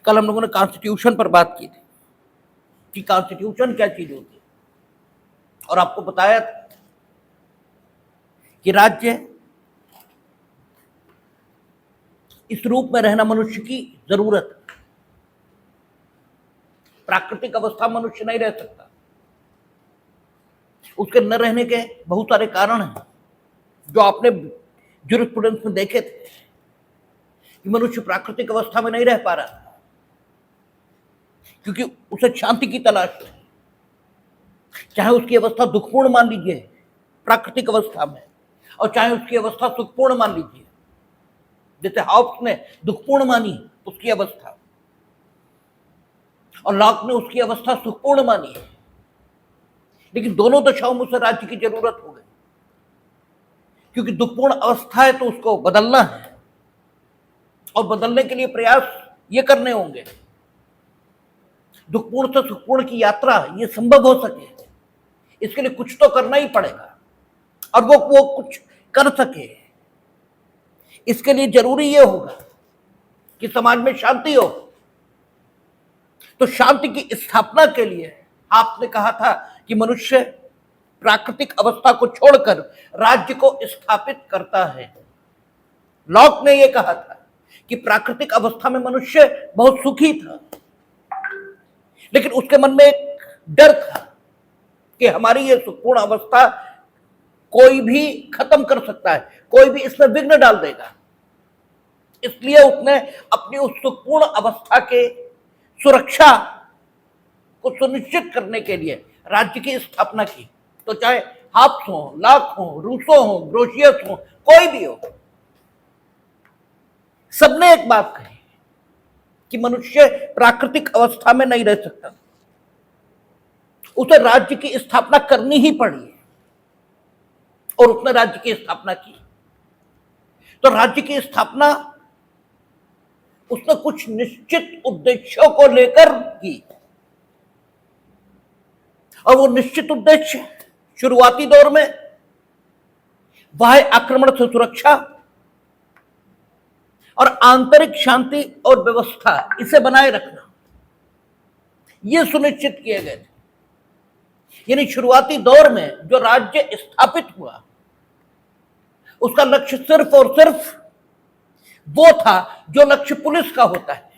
कल हम लोगों ने कॉन्स्टिट्यूशन पर बात की थी कि कॉन्स्टिट्यूशन क्या चीज होती है, और आपको बताया था कि राज्य इस रूप में रहना मनुष्य की जरूरत है। प्राकृतिक अवस्था मनुष्य नहीं रह सकता, उसके न रहने के बहुत सारे कारण हैं जो आपने ज्यूरिस्प्रूडेंस में देखे थे कि मनुष्य प्राकृतिक अवस्था में नहीं रह पा रहा क्योंकि उसे शांति की तलाश है। चाहे उसकी अवस्था दुखपूर्ण मान लीजिए प्राकृतिक अवस्था में, और चाहे उसकी अवस्था सुखपूर्ण मान लीजिए, जैसे हॉब्स ने दुखपूर्ण मानी उसकी अवस्था और लॉक ने उसकी अवस्था सुखपूर्ण मानी, लेकिन दोनों दशाओं में उसे राज्य की जरूरत हो गई क्योंकि दुखपूर्ण अवस्था है तो उसको बदलना है, और बदलने के लिए प्रयास ये करने होंगे। दुखपूर्ण से सुखपूर्ण की यात्रा ये संभव हो सके इसके लिए कुछ तो करना ही पड़ेगा, और वो कुछ कर सके इसके लिए जरूरी ये होगा कि समाज में शांति हो। तो शांति की स्थापना के लिए आपने कहा था कि मनुष्य प्राकृतिक अवस्था को छोड़कर राज्य को स्थापित करता है। लॉक ने यह कहा था कि प्राकृतिक अवस्था में मनुष्य बहुत सुखी था, लेकिन उसके मन में एक डर था कि हमारी ये सुखपूर्ण अवस्था कोई भी खत्म कर सकता है, कोई भी इसमें विघ्न डाल देगा। इसलिए उसने अपनी उस सुखपूर्ण अवस्था के सुरक्षा को सुनिश्चित करने के लिए राज्य की स्थापना की। तो चाहे हाप्स हो, लाख हो, रूसो हो, ग्रोशियस हो, कोई भी हो, सबने एक बात कही कि मनुष्य प्राकृतिक अवस्था में नहीं रह सकता, उसे राज्य की स्थापना करनी ही पड़ी, और उसने राज्य की स्थापना की। तो राज्य की स्थापना उसने कुछ निश्चित उद्देश्यों को लेकर की, और वो निश्चित उद्देश्य शुरुआती दौर में बाह्य आक्रमण से सुरक्षा और आंतरिक शांति और व्यवस्था इसे बनाए रखना, ये सुनिश्चित किए गए थे। यानी शुरुआती दौर में जो राज्य स्थापित हुआ उसका लक्ष्य सिर्फ और सिर्फ वो था जो लक्ष्य पुलिस का होता है,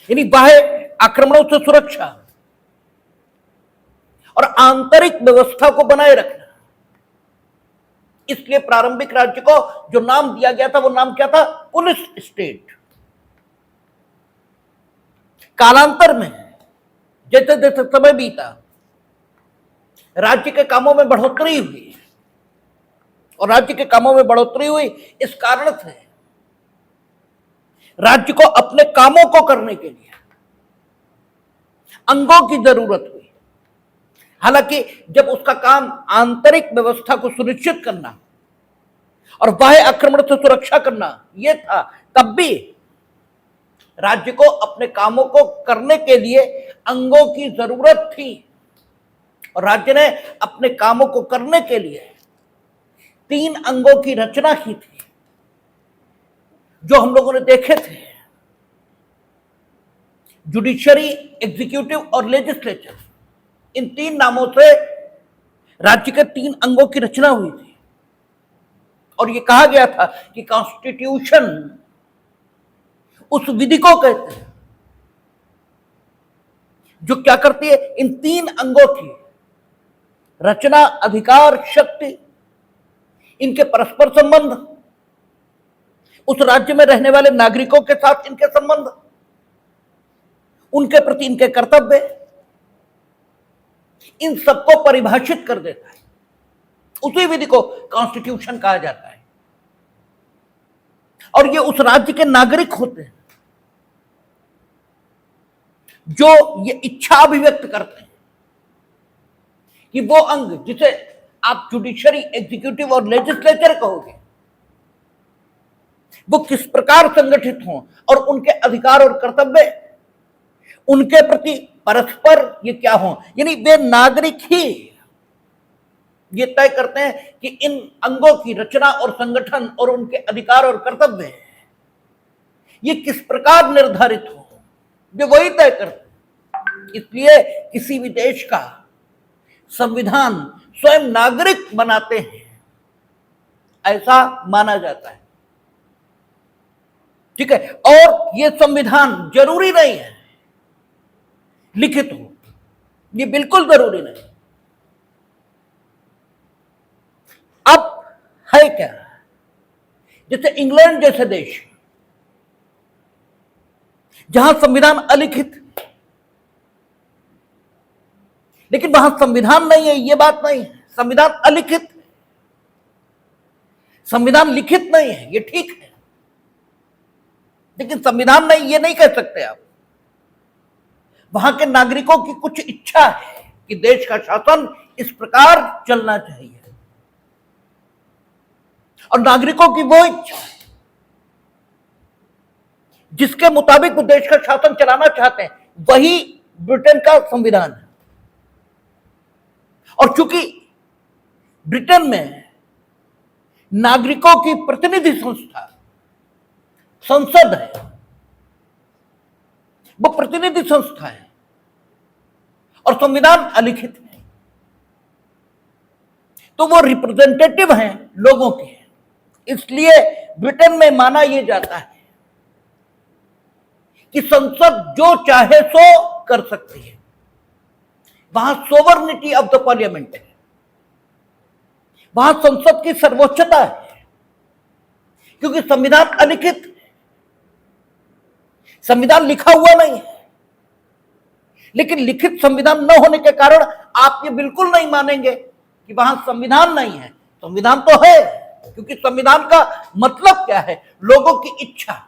यानी बाह्य आक्रमणों से सुरक्षा और आंतरिक व्यवस्था को बनाए रखना। इसलिए प्रारंभिक राज्य को जो नाम दिया गया था वो नाम क्या था? Police state. कालांतर में जैसे जैसे समय बीता राज्य के कामों में बढ़ोतरी हुई, और राज्य के कामों में बढ़ोतरी हुई इस कारण से राज्य को अपने कामों को करने के लिए अंगों की जरूरत हुई। हालांकि जब उसका काम आंतरिक व्यवस्था को सुनिश्चित करना और बाह्य आक्रमण से सुरक्षा करना यह था, तब भी राज्य को अपने कामों को करने के लिए अंगों की जरूरत थी, और राज्य ने अपने कामों को करने के लिए 3 अंगों की रचना की थी जो हम लोगों ने देखे थे, जुडिशरी, एग्जीक्यूटिव और लेजिस्लेचर। इन 3 नामों से राज्य के 3 अंगों की रचना हुई थी, और यह कहा गया था कि कॉन्स्टिट्यूशन उस विधि को कहते हैं जो क्या करती है, इन 3 अंगों की रचना, अधिकार, शक्ति, इनके परस्पर संबंध, उस राज्य में रहने वाले नागरिकों के साथ इनके संबंध, उनके प्रति इनके कर्तव्य, इन सबको परिभाषित कर देता है। उसी विधि को कॉन्स्टिट्यूशन कहा जाता है, और ये उस राज्य के नागरिक होते हैं जो ये इच्छा अभिव्यक्त करते हैं कि वो अंग जिसे आप जुडिशरी, एग्जीक्यूटिव और लेजिस्लेचर कहोगे, वो किस प्रकार संगठित हों और उनके अधिकार और कर्तव्य उनके प्रति परस्पर ये क्या हों। यानी वे नागरिक ही ये तय करते हैं कि इन अंगों की रचना और संगठन और उनके अधिकार और कर्तव्य ये किस प्रकार निर्धारित हो, जो वही तय करते। इसलिए किसी भी देश का संविधान स्वयं नागरिक बनाते हैं, ऐसा माना जाता है। ठीक है, और ये संविधान जरूरी नहीं है लिखित हो, ये बिल्कुल जरूरी नहीं। अब है क्या, जैसे इंग्लैंड जैसे देश जहां संविधान अलिखित, लेकिन वहां संविधान नहीं है, ये बात नहीं है। संविधान अलिखित, संविधान लिखित नहीं है, ये ठीक है, लेकिन संविधान नहीं, ये नहीं कह सकते आप। वहां के नागरिकों की कुछ इच्छा है कि देश का शासन इस प्रकार चलना चाहिए, और नागरिकों की वो इच्छा जिसके मुताबिक वो देश का शासन चलाना चाहते हैं, वही ब्रिटेन का संविधान है। और चूंकि ब्रिटेन में नागरिकों की प्रतिनिधि संस्था संसद है, वो प्रतिनिधि संस्था है, और संविधान अलिखित है, तो वो रिप्रेजेंटेटिव हैं लोगों के। इसलिए ब्रिटेन में माना यह जाता है कि संसद जो चाहे सो कर सकती है, वहां सोवरेनिटी ऑफ द पार्लियामेंट है, वहां संसद की सर्वोच्चता है, क्योंकि संविधान अलिखित है, संविधान लिखा हुआ नहीं है। लेकिन लिखित संविधान न होने के कारण आप ये बिल्कुल नहीं मानेंगे कि वहां संविधान नहीं है। संविधान तो है, क्योंकि संविधान का मतलब क्या है, लोगों की इच्छा।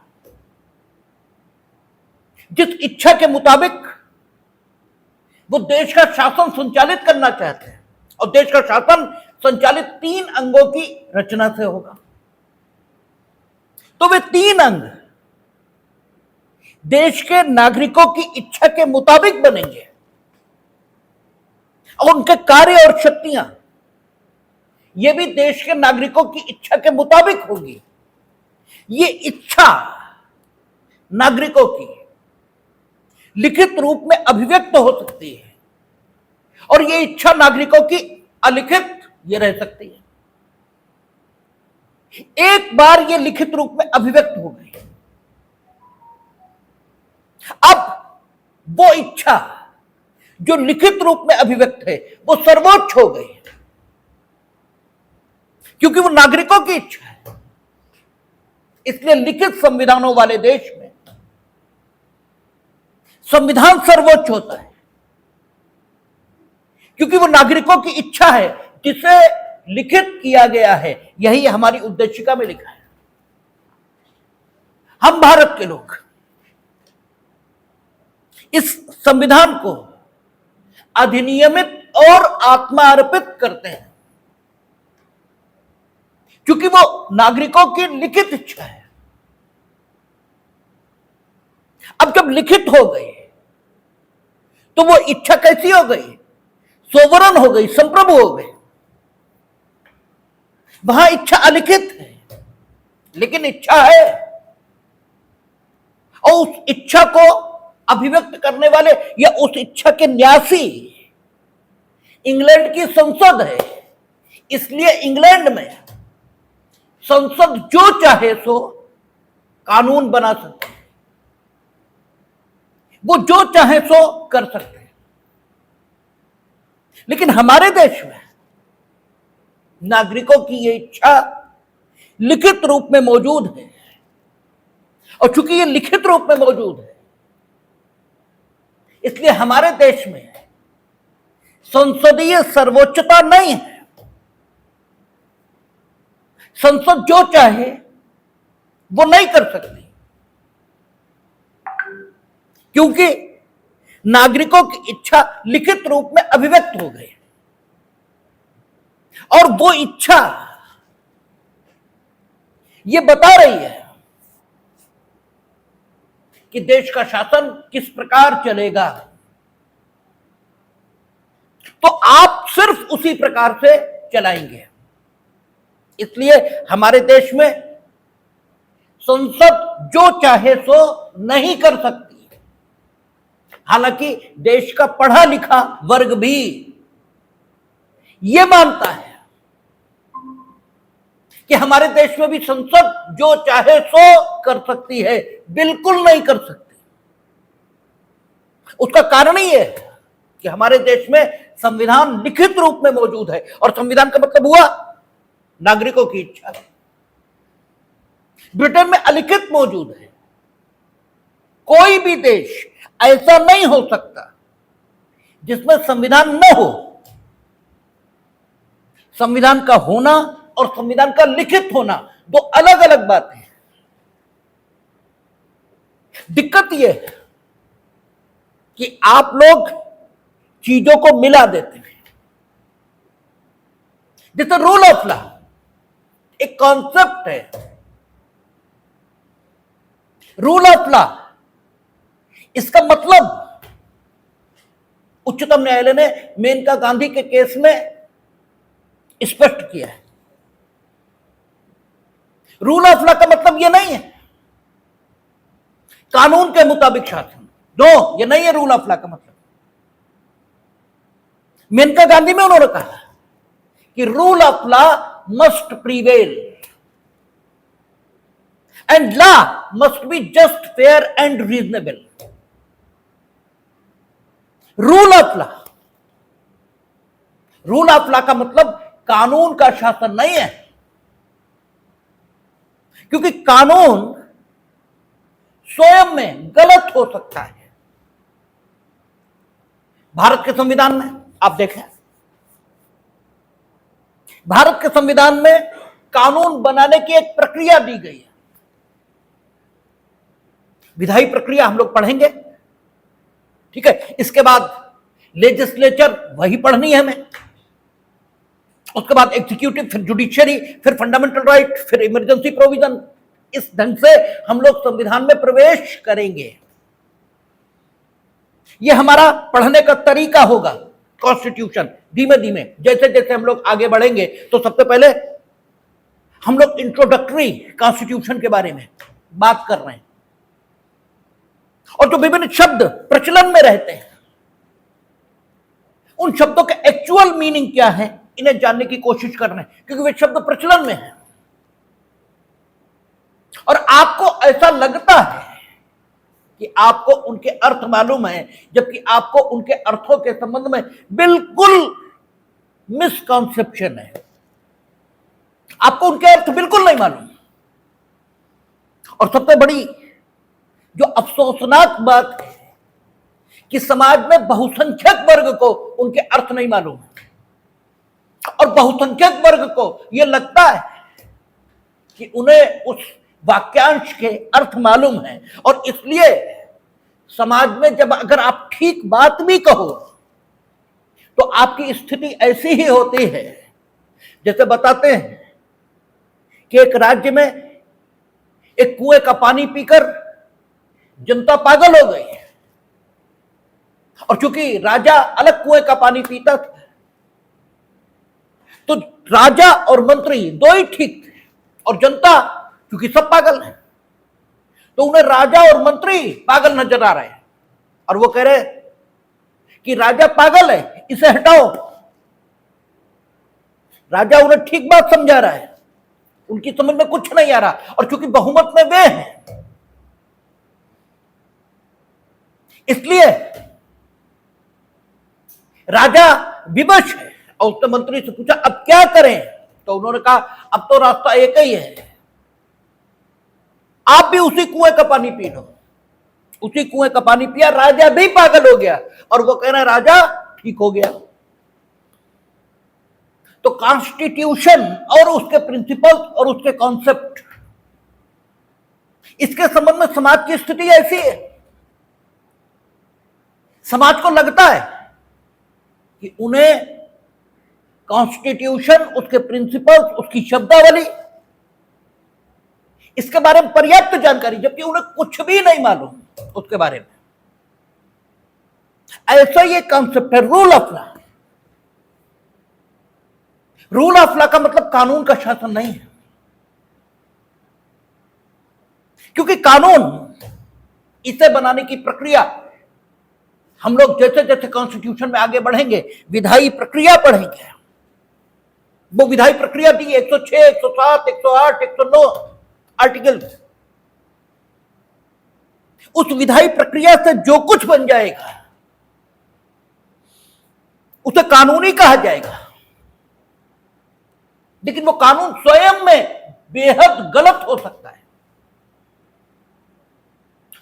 जिस इच्छा के मुताबिक वो देश का शासन संचालित करना चाहते हैं, और देश का शासन संचालित 3 अंगों की रचना से होगा, तो वे 3 अंग देश के नागरिकों की इच्छा के मुताबिक बनेंगे, और उनके कार्य और शक्तियां ये भी देश के नागरिकों की इच्छा के मुताबिक होगी। ये इच्छा नागरिकों की लिखित रूप में अभिव्यक्त हो सकती है, और ये इच्छा नागरिकों की अलिखित ये रह सकती है। एक बार ये लिखित रूप में अभिव्यक्त हो गई, अब वो इच्छा जो लिखित रूप में अभिव्यक्त है वो सर्वोच्च हो गई, क्योंकि वो नागरिकों की इच्छा है। इसलिए लिखित संविधानों वाले देश में संविधान सर्वोच्च होता है, क्योंकि वो नागरिकों की इच्छा है जिसे लिखित किया गया है। यही हमारी उद्देशिका में लिखा है। हम भारत के लोग इस संविधान को अधिनियमित और आत्मार्पित करते हैं, क्योंकि वो नागरिकों की लिखित इच्छा है। अब जब लिखित हो गई तो वो इच्छा कैसी हो गई, सोवरन हो गई, संप्रभु हो गई। वहां इच्छा अलिखित है, लेकिन इच्छा है, और उस इच्छा को अभिव्यक्त करने वाले या उस इच्छा के न्यासी इंग्लैंड की संसद है। इसलिए इंग्लैंड में संसद जो चाहे सो कानून बना सकते हैं, वो जो चाहे सो कर सकते हैं। लेकिन हमारे देश में नागरिकों की ये इच्छा लिखित रूप में मौजूद है, और चूंकि ये लिखित रूप में मौजूद है, इसलिए हमारे देश में संसदीय सर्वोच्चता नहीं है। संसद जो चाहे वो नहीं कर सकती, क्योंकि नागरिकों की इच्छा लिखित रूप में अभिव्यक्त हो गई, और वो इच्छा ये बता रही है कि देश का शासन किस प्रकार चलेगा। तो आप सिर्फ उसी प्रकार से चलाएंगे। इसलिए हमारे देश में संसद जो चाहे सो नहीं कर सकती। हालांकि देश का पढ़ा लिखा वर्ग भी यह मानता है कि हमारे देश में भी संसद जो चाहे सो कर सकती है, बिल्कुल नहीं कर सकती। उसका कारण ही है कि हमारे देश में संविधान लिखित रूप में मौजूद है, और संविधान का मतलब हुआ नागरिकों की इच्छा। ब्रिटेन में अलिखित मौजूद है। कोई भी देश ऐसा नहीं हो सकता जिसमें संविधान न हो। संविधान का होना और संविधान का लिखित होना दो अलग अलग बातें हैं। दिक्कत यह है कि आप लोग चीजों को मिला देते हैं। जैसे रूल ऑफ लॉ एक कॉन्सेप्ट है। रूल ऑफ लॉ, इसका मतलब उच्चतम न्यायालय ने मेनका गांधी के केस में स्पष्ट किया है। रूल ऑफ लॉ का मतलब यह नहीं है कानून के मुताबिक शासन। नो, यह नहीं है रूल ऑफ लॉ का मतलब। मेनका गांधी में उन्होंने कहा कि rule of law must prevail and law must be just, fair and reasonable. Rule of law, rule of law का मतलब कानून का शासन नहीं है, क्योंकि कानून स्वयं में गलत हो सकता है। भारत के संविधान में आप देखें, भारत के संविधान में कानून बनाने की एक प्रक्रिया दी गई है। विधायी प्रक्रिया हम लोग पढ़ेंगे, ठीक है। इसके बाद लेजिस्लेचर वही पढ़नी है हमें। उसके बाद एग्जीक्यूटिव, फिर जुडिशियरी, फिर फंडामेंटल राइट, फिर इमरजेंसी प्रोविजन। इस ढंग से हम लोग संविधान में प्रवेश करेंगे। यह हमारा पढ़ने का तरीका होगा। कॉन्स्टिट्यूशन धीमे धीमे जैसे जैसे हम लोग आगे बढ़ेंगे, तो सबसे पहले हम लोग इंट्रोडक्टरी कॉन्स्टिट्यूशन के बारे में बात कर रहे हैं, और जो विभिन्न शब्द प्रचलन में रहते हैं उन शब्दों के एक्चुअल मीनिंग क्या है, इन्हें जानने की कोशिश कर रहे हैं, क्योंकि वे शब्द प्रचलन में हैं। और आपको ऐसा लगता है कि आपको उनके अर्थ मालूम है, जबकि आपको उनके अर्थों के संबंध में बिल्कुल मिसकॉन्सेप्शन है। आपको उनके अर्थ बिल्कुल नहीं मालूम। और सबसे बड़ी जो अफसोसनाक बात है कि समाज में बहुसंख्यक वर्ग को उनके अर्थ नहीं मालूम है, और बहुसंख्यक वर्ग को यह लगता है कि उन्हें उस वाक्यांश के अर्थ मालूम है। और इसलिए समाज में जब अगर आप ठीक बात भी कहो तो आपकी स्थिति ऐसी ही होती है, जैसे बताते हैं कि एक राज्य में एक कुएं का पानी पीकर जनता पागल हो गई, और चूंकि राजा अलग कुएं का पानी पीता था, तो राजा और मंत्री दो ही ठीक थे, और जनता क्योंकि सब पागल हैं, तो उन्हें राजा और मंत्री पागल नजर आ रहे हैं, और वो कह रहे कि राजा पागल है, इसे हटाओ। राजा उन्हें ठीक बात समझा रहा है, उनकी समझ में कुछ नहीं आ रहा, और चूंकि बहुमत में वे हैं, इसलिए राजा विवश है। और उसने मंत्री से पूछा अब क्या करें, तो उन्होंने कहा अब तो रास्ता एक ही है, आप भी उसी कुएं का पानी पी लो। उसी कुएं का पानी पिया, राजा भी पागल हो गया, और वो कह रहा है राजा ठीक हो गया। तो कॉन्स्टिट्यूशन और उसके प्रिंसिपल और उसके कॉन्सेप्ट, इसके संबंध में समाज की स्थिति ऐसी है। समाज को लगता है कि उन्हें कॉन्स्टिट्यूशन, उसके प्रिंसिपल्स, उसकी शब्दावली, इसके बारे में पर्याप्त जानकारी, जबकि उन्हें कुछ भी नहीं मालूम उसके बारे में। ऐसा ये कॉन्सेप्ट है rule of law. Rule of law का मतलब कानून का शासन नहीं है। क्योंकि कानून, इसे बनाने की प्रक्रिया, हम लोग जैसे जैसे कॉन्स्टिट्यूशन में आगे बढ़ेंगे विधायी प्रक्रिया पढ़ेंगे। वो विधायी प्रक्रिया दी 106, 107, 108, 109 आर्टिकल। उस विधायी प्रक्रिया से जो कुछ बन जाएगा उसे कानूनी कहा जाएगा, लेकिन वो कानून स्वयं में बेहद गलत हो सकता है।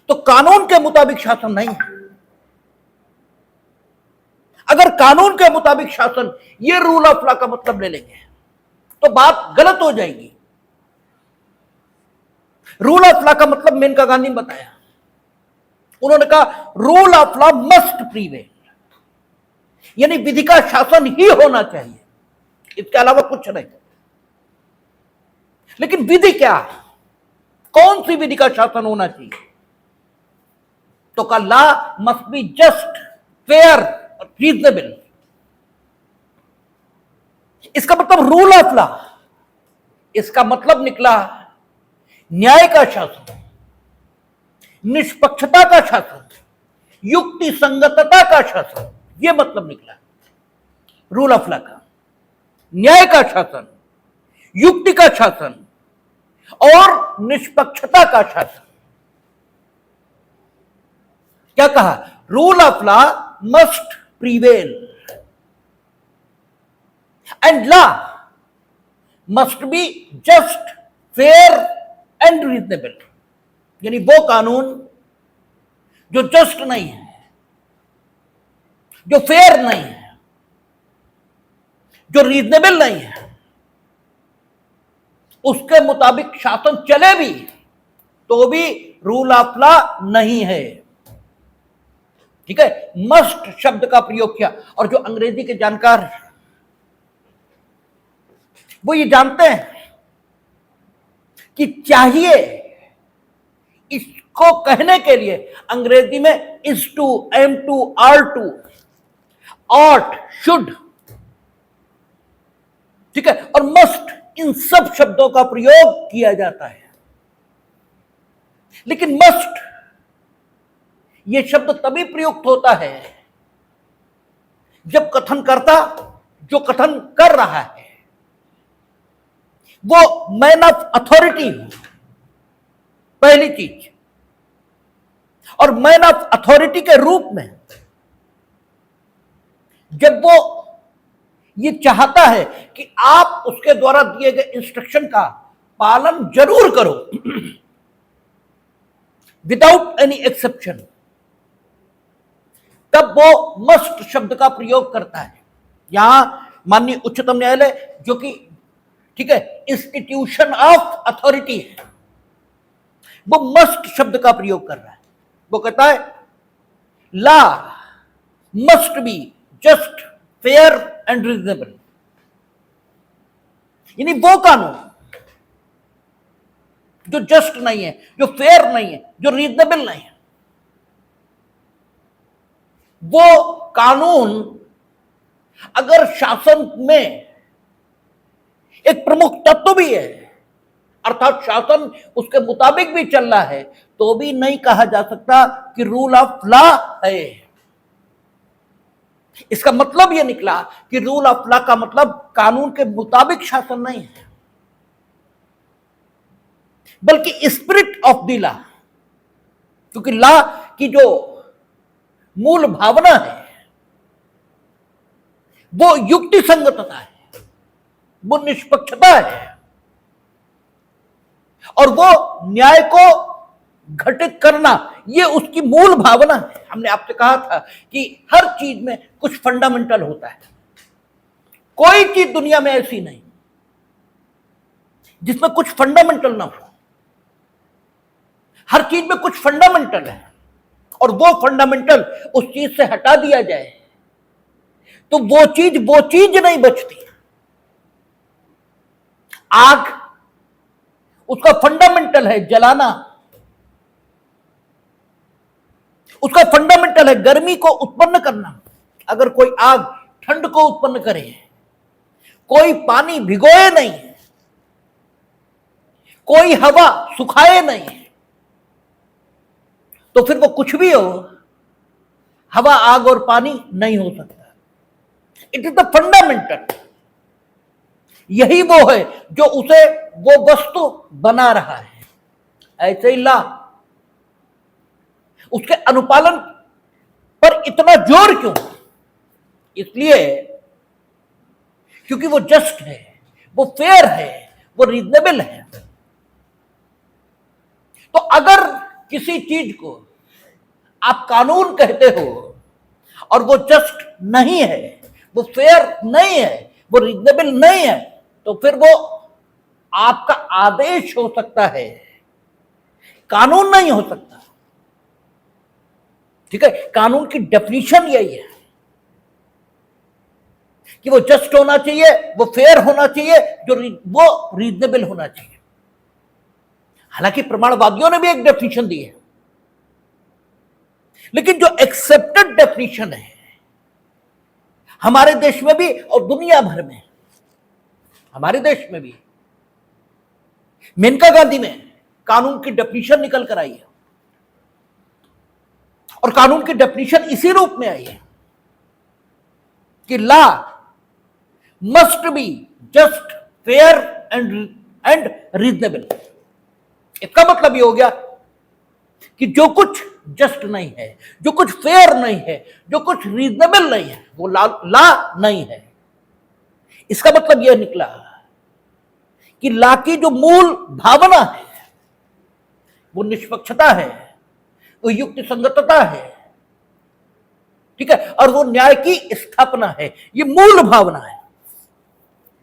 तो कानून के मुताबिक शासन नहीं है। अगर कानून के मुताबिक शासन, ये रूल ऑफ लॉ का मतलब ले लेंगे तो बात गलत हो जाएगी। रूल ऑफ लॉ का मतलब मेनका गांधी ने बताया। उन्होंने कहा rule of law must prevail, यानी विधि का शासन ही होना चाहिए, इसके अलावा कुछ नहीं। लेकिन विधि क्या, कौन सी विधि का शासन होना चाहिए? तो कहा law must be just, fair और रीजनेबल। इसका मतलब रूल ऑफ लॉ, इसका मतलब निकला न्याय का शासन, निष्पक्षता का शासन, युक्ति संगतता का शासन, यह मतलब निकला रूल ऑफ लॉ का। न्याय का शासन, युक्ति का शासन और निष्पक्षता का शासन। क्या कहा? Rule of law must prevail and law must be just, fair and reasonable. यानी वो कानून जो जस्ट नहीं है, जो फेयर नहीं है, जो रीजनेबल नहीं है, उसके मुताबिक शासन चले भी तो भी रूल ऑफ लॉ नहीं है। ठीक है, मस्ट शब्द का प्रयोग किया। और जो अंग्रेजी के जानकार हैं वो ये जानते हैं कि चाहिए, इसको कहने के लिए अंग्रेजी में is to, am to, are to, ought, should, ठीक है, और मस्ट, इन सब शब्दों का प्रयोग किया जाता है। लेकिन मस्ट यह शब्द तभी प्रयुक्त होता है जब कथनकर्ता जो कथन कर रहा है वो मैन ऑफ अथॉरिटी हो, पहली चीज। और मैन ऑफ अथॉरिटी के रूप में जब वो ये चाहता है कि आप उसके द्वारा दिए गए इंस्ट्रक्शन का पालन जरूर करो विदाउट एनी एक्सेप्शन, तब वो मस्ट शब्द का प्रयोग करता है। यहां माननीय उच्चतम न्यायालय जो कि, ठीक है, इंस्टीट्यूशन ऑफ अथॉरिटी है, वो मस्ट शब्द का प्रयोग कर रहा है। वो कहता है law must be just, fair and reasonable. यानी वो कानून जो जस्ट नहीं है, जो फेयर नहीं है, जो रीजनेबल नहीं है, वो कानून अगर शासन में एक प्रमुख तत्व भी है, अर्थात शासन उसके मुताबिक भी चल रहा है, तो भी नहीं कहा जा सकता कि रूल ऑफ लॉ है। इसका मतलब यह निकला कि रूल ऑफ लॉ का मतलब कानून के मुताबिक शासन नहीं है, बल्कि स्पिरिट ऑफ द लॉ। क्योंकि लॉ की जो मूल भावना है वो युक्ति संगतता है, वो निष्पक्षता है, और वो न्याय को घटित करना, ये उसकी मूल भावना है। हमने आपसे कहा था कि हर चीज में कुछ फंडामेंटल होता है, कोई चीज दुनिया में ऐसी नहीं जिसमें कुछ फंडामेंटल ना हो। हर चीज में कुछ फंडामेंटल है, और वो फंडामेंटल उस चीज से हटा दिया जाए तो वो चीज नहीं बचती। आग, उसका फंडामेंटल है जलाना, उसका फंडामेंटल है गर्मी को उत्पन्न करना। अगर कोई आग ठंड को उत्पन्न करे, कोई पानी भिगोए नहीं, कोई हवा सुखाए नहीं, तो फिर वो कुछ भी हो, हवा, आग और पानी नहीं हो सकता। It is the fundamental. यही वो है जो उसे वो वस्तु बना रहा है। ऐसे ही ला, उसके अनुपालन पर इतना जोर क्यों? इसलिए क्योंकि वो जस्ट है, वो फेयर है, वो रीजनेबल है। तो अगर किसी चीज को आप कानून कहते हो और वो जस्ट नहीं है, वो फेयर नहीं है, वो रीजनेबल नहीं है, तो फिर वो आपका आदेश हो सकता है, कानून नहीं हो सकता। ठीक है, कानून की डेफिनेशन यही है कि वो जस्ट होना चाहिए, वो फेयर होना चाहिए, वो रीजनेबल होना चाहिए। हालांकि प्रमाणवादियों ने भी एक डेफिनेशन दी है, लेकिन जो एक्सेप्टेड डेफिनेशन है हमारे देश में भी और दुनिया भर में, हमारे देश में भी मेनका गांधी ने कानून की डेफिनेशन निकल कर आई है, और कानून की डेफिनेशन इसी रूप में आई है कि law must be just, fair and reasonable. इसका मतलब ये हो गया कि जो कुछ जस्ट नहीं है, जो कुछ फेयर नहीं है, जो कुछ रीजनेबल नहीं है, वो लॉ नहीं है। इसका मतलब यह निकला कि लॉ की जो मूल भावना है वो निष्पक्षता है, वो युक्ति संगतता है, ठीक है, और वो न्याय की स्थापना है। ये मूल भावना है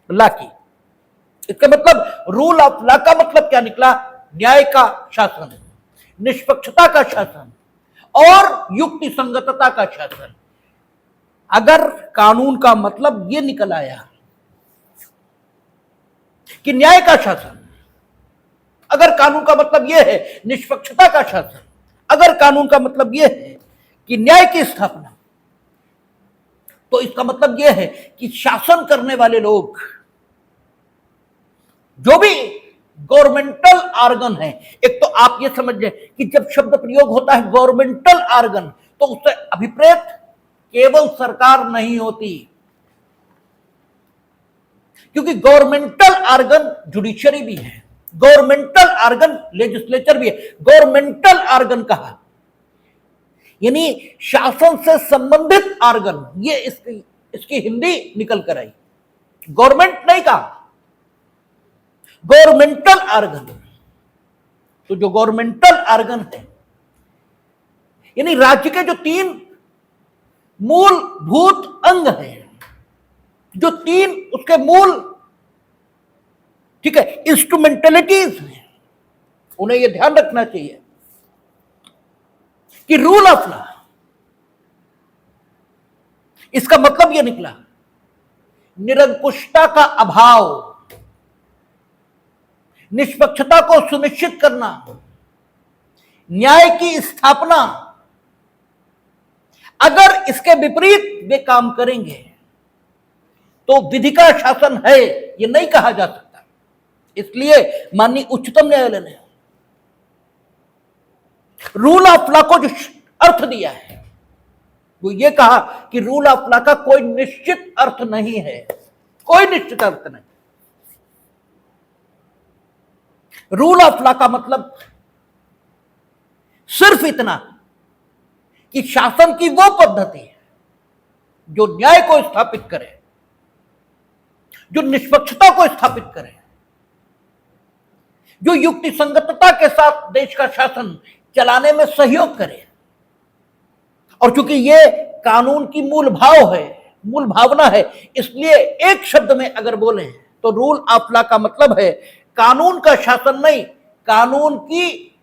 लॉ की। इसका मतलब रूल ऑफ लॉ का मतलब क्या निकला? न्याय का शासन, निष्पक्षता का शासन और युक्ति संगतता का शासन। अगर कानून का मतलब यह निकल आया कि न्याय का शासन, अगर कानून का मतलब यह है निष्पक्षता का शासन, अगर कानून का मतलब यह है कि न्याय की स्थापना, तो इसका मतलब यह है कि शासन करने वाले लोग, जो भी गवर्नमेंटल ऑर्गन है, एक तो आप ये समझ लें कि जब शब्द प्रयोग होता है गवर्नमेंटल ऑर्गन, तो उससे अभिप्रेत केवल सरकार नहीं होती, क्योंकि गवर्नमेंटल ऑर्गन जुडिशरी भी है, गवर्नमेंटल ऑर्गन लेजिस्लेचर भी है। गवर्नमेंटल ऑर्गन कहा यानी शासन से संबंधित ऑर्गन, ये इसकी हिंदी निकल कर आई। गवर्नमेंट नहीं कहा, गवर्नमेंटल ऑर्गन। तो जो गवर्नमेंटल ऑर्गन है यानी राज्य के जो 3 मूलभूत अंग हैं, जो 3 उसके मूल, ठीक है, इंस्ट्रूमेंटलिटीज हैं, उन्हें यह ध्यान रखना चाहिए कि रूल ऑफ लॉ, इसका मतलब यह निकला निरंकुशता का अभाव, निष्पक्षता को सुनिश्चित करना, न्याय की स्थापना। अगर इसके विपरीत वे काम करेंगे तो विधि का शासन है, यह नहीं कहा जा सकता। इसलिए माननीय उच्चतम न्यायालय ने रूल ऑफ लॉ को जो अर्थ दिया है वो ये कहा कि रूल ऑफ लॉ का कोई निश्चित अर्थ नहीं है, कोई निश्चित अर्थ नहीं। रूल ऑफ लॉ का मतलब सिर्फ इतना कि शासन की वो पद्धति है जो न्याय को स्थापित करे, जो निष्पक्षता को स्थापित करे, जो युक्ति संगतता के साथ देश का शासन चलाने में सहयोग करे। और चूंकि ये कानून की मूल भाव है, मूल भावना है, इसलिए एक शब्द में अगर बोले तो रूल ऑफ लॉ का मतलब है कानून का शासन नहीं, कानून की,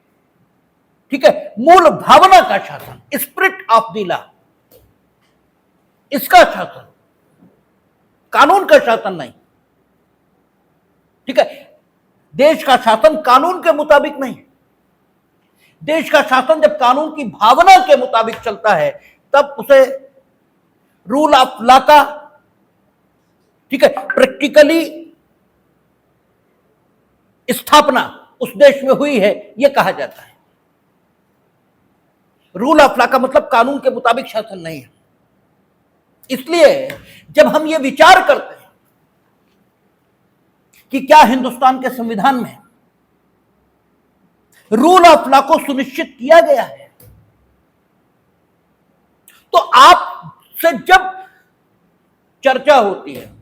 ठीक है, मूल भावना का शासन, स्पिरिट ऑफ द लॉ, इसका शासन, कानून का शासन नहीं। ठीक है, देश का शासन कानून के मुताबिक नहीं, देश का शासन जब कानून की भावना के मुताबिक चलता है तब उसे रूल ऑफ लॉ का, ठीक है, प्रैक्टिकली स्थापना उस देश में हुई है, यह कहा जाता है। रूल ऑफ लॉ का मतलब कानून के मुताबिक शासन नहीं है। इसलिए जब हम ये विचार करते हैं कि क्या हिंदुस्तान के संविधान में रूल ऑफ लॉ को सुनिश्चित किया गया है, तो आपसे जब चर्चा होती है,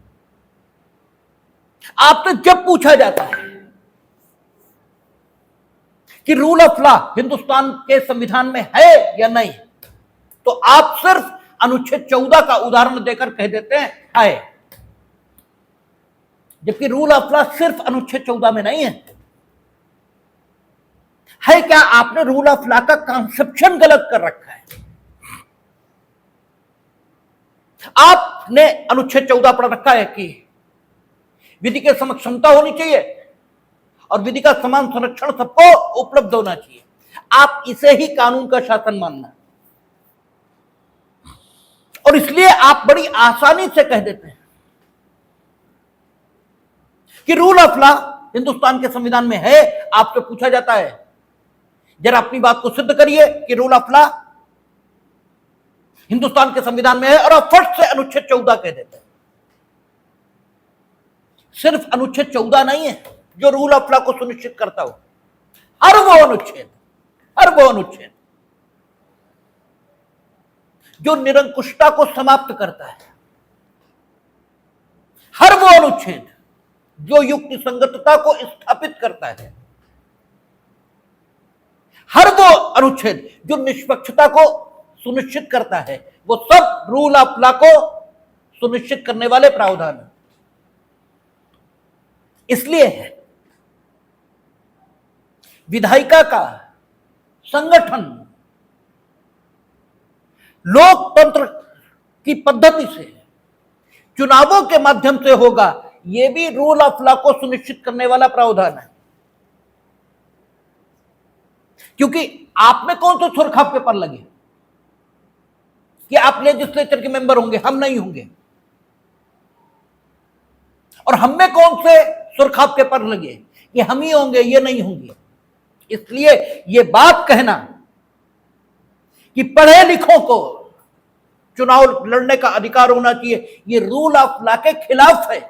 आपसे जब पूछा जाता है कि रूल ऑफ लॉ हिंदुस्तान के संविधान में है या नहीं, तो आप सिर्फ अनुच्छेद 14 का उदाहरण देकर कह देते हैं है, जबकि रूल ऑफ लॉ सिर्फ अनुच्छेद 14 में नहीं है क्या? आपने रूल ऑफ लॉ का कंसेप्शन गलत कर रखा है। आपने अनुच्छेद 14 पढ़ रखा है कि विधि के समक्ष क्षमता होनी चाहिए और विधि का समान संरक्षण सबको उपलब्ध होना चाहिए। आप इसे ही कानून का शासन मानना, और इसलिए आप बड़ी आसानी से कह देते हैं कि रूल ऑफ लॉ हिंदुस्तान के संविधान में है। आपसे पूछा जाता है जरा अपनी बात को सिद्ध करिए कि रूल ऑफ लॉ हिंदुस्तान के संविधान में है, और आप फट से अनुच्छेद 14 कह देते हैं। सिर्फ अनुच्छेद 14 नहीं है जो रूल ऑफ लॉ को सुनिश्चित करता हो, हर वो अनुच्छेद जो निरंकुशता को समाप्त करता है, हर वो अनुच्छेद जो युक्ति संगतता को स्थापित करता है, हर वो अनुच्छेद जो निष्पक्षता को सुनिश्चित करता है, वो सब रूल ऑफ लॉ को सुनिश्चित करने वाले प्रावधान हैं। इसलिए है विधायिका का संगठन लोकतंत्र की पद्धति से चुनावों के माध्यम से होगा, यह भी रूल ऑफ लॉ को सुनिश्चित करने वाला प्रावधान है। क्योंकि आप में कौन से सुरखाव पेपर लगे कि आप लेजिस्लेचर के मेंबर होंगे, हम नहीं होंगे, और हम में कौन से सुरखाव पेपर लगे कि हम ही होंगे, ये नहीं होंगे। इसलिए ये बात कहना कि पढ़े लिखों को चुनाव लड़ने का अधिकार होना चाहिए, ये रूल ऑफ लॉ के खिलाफ है।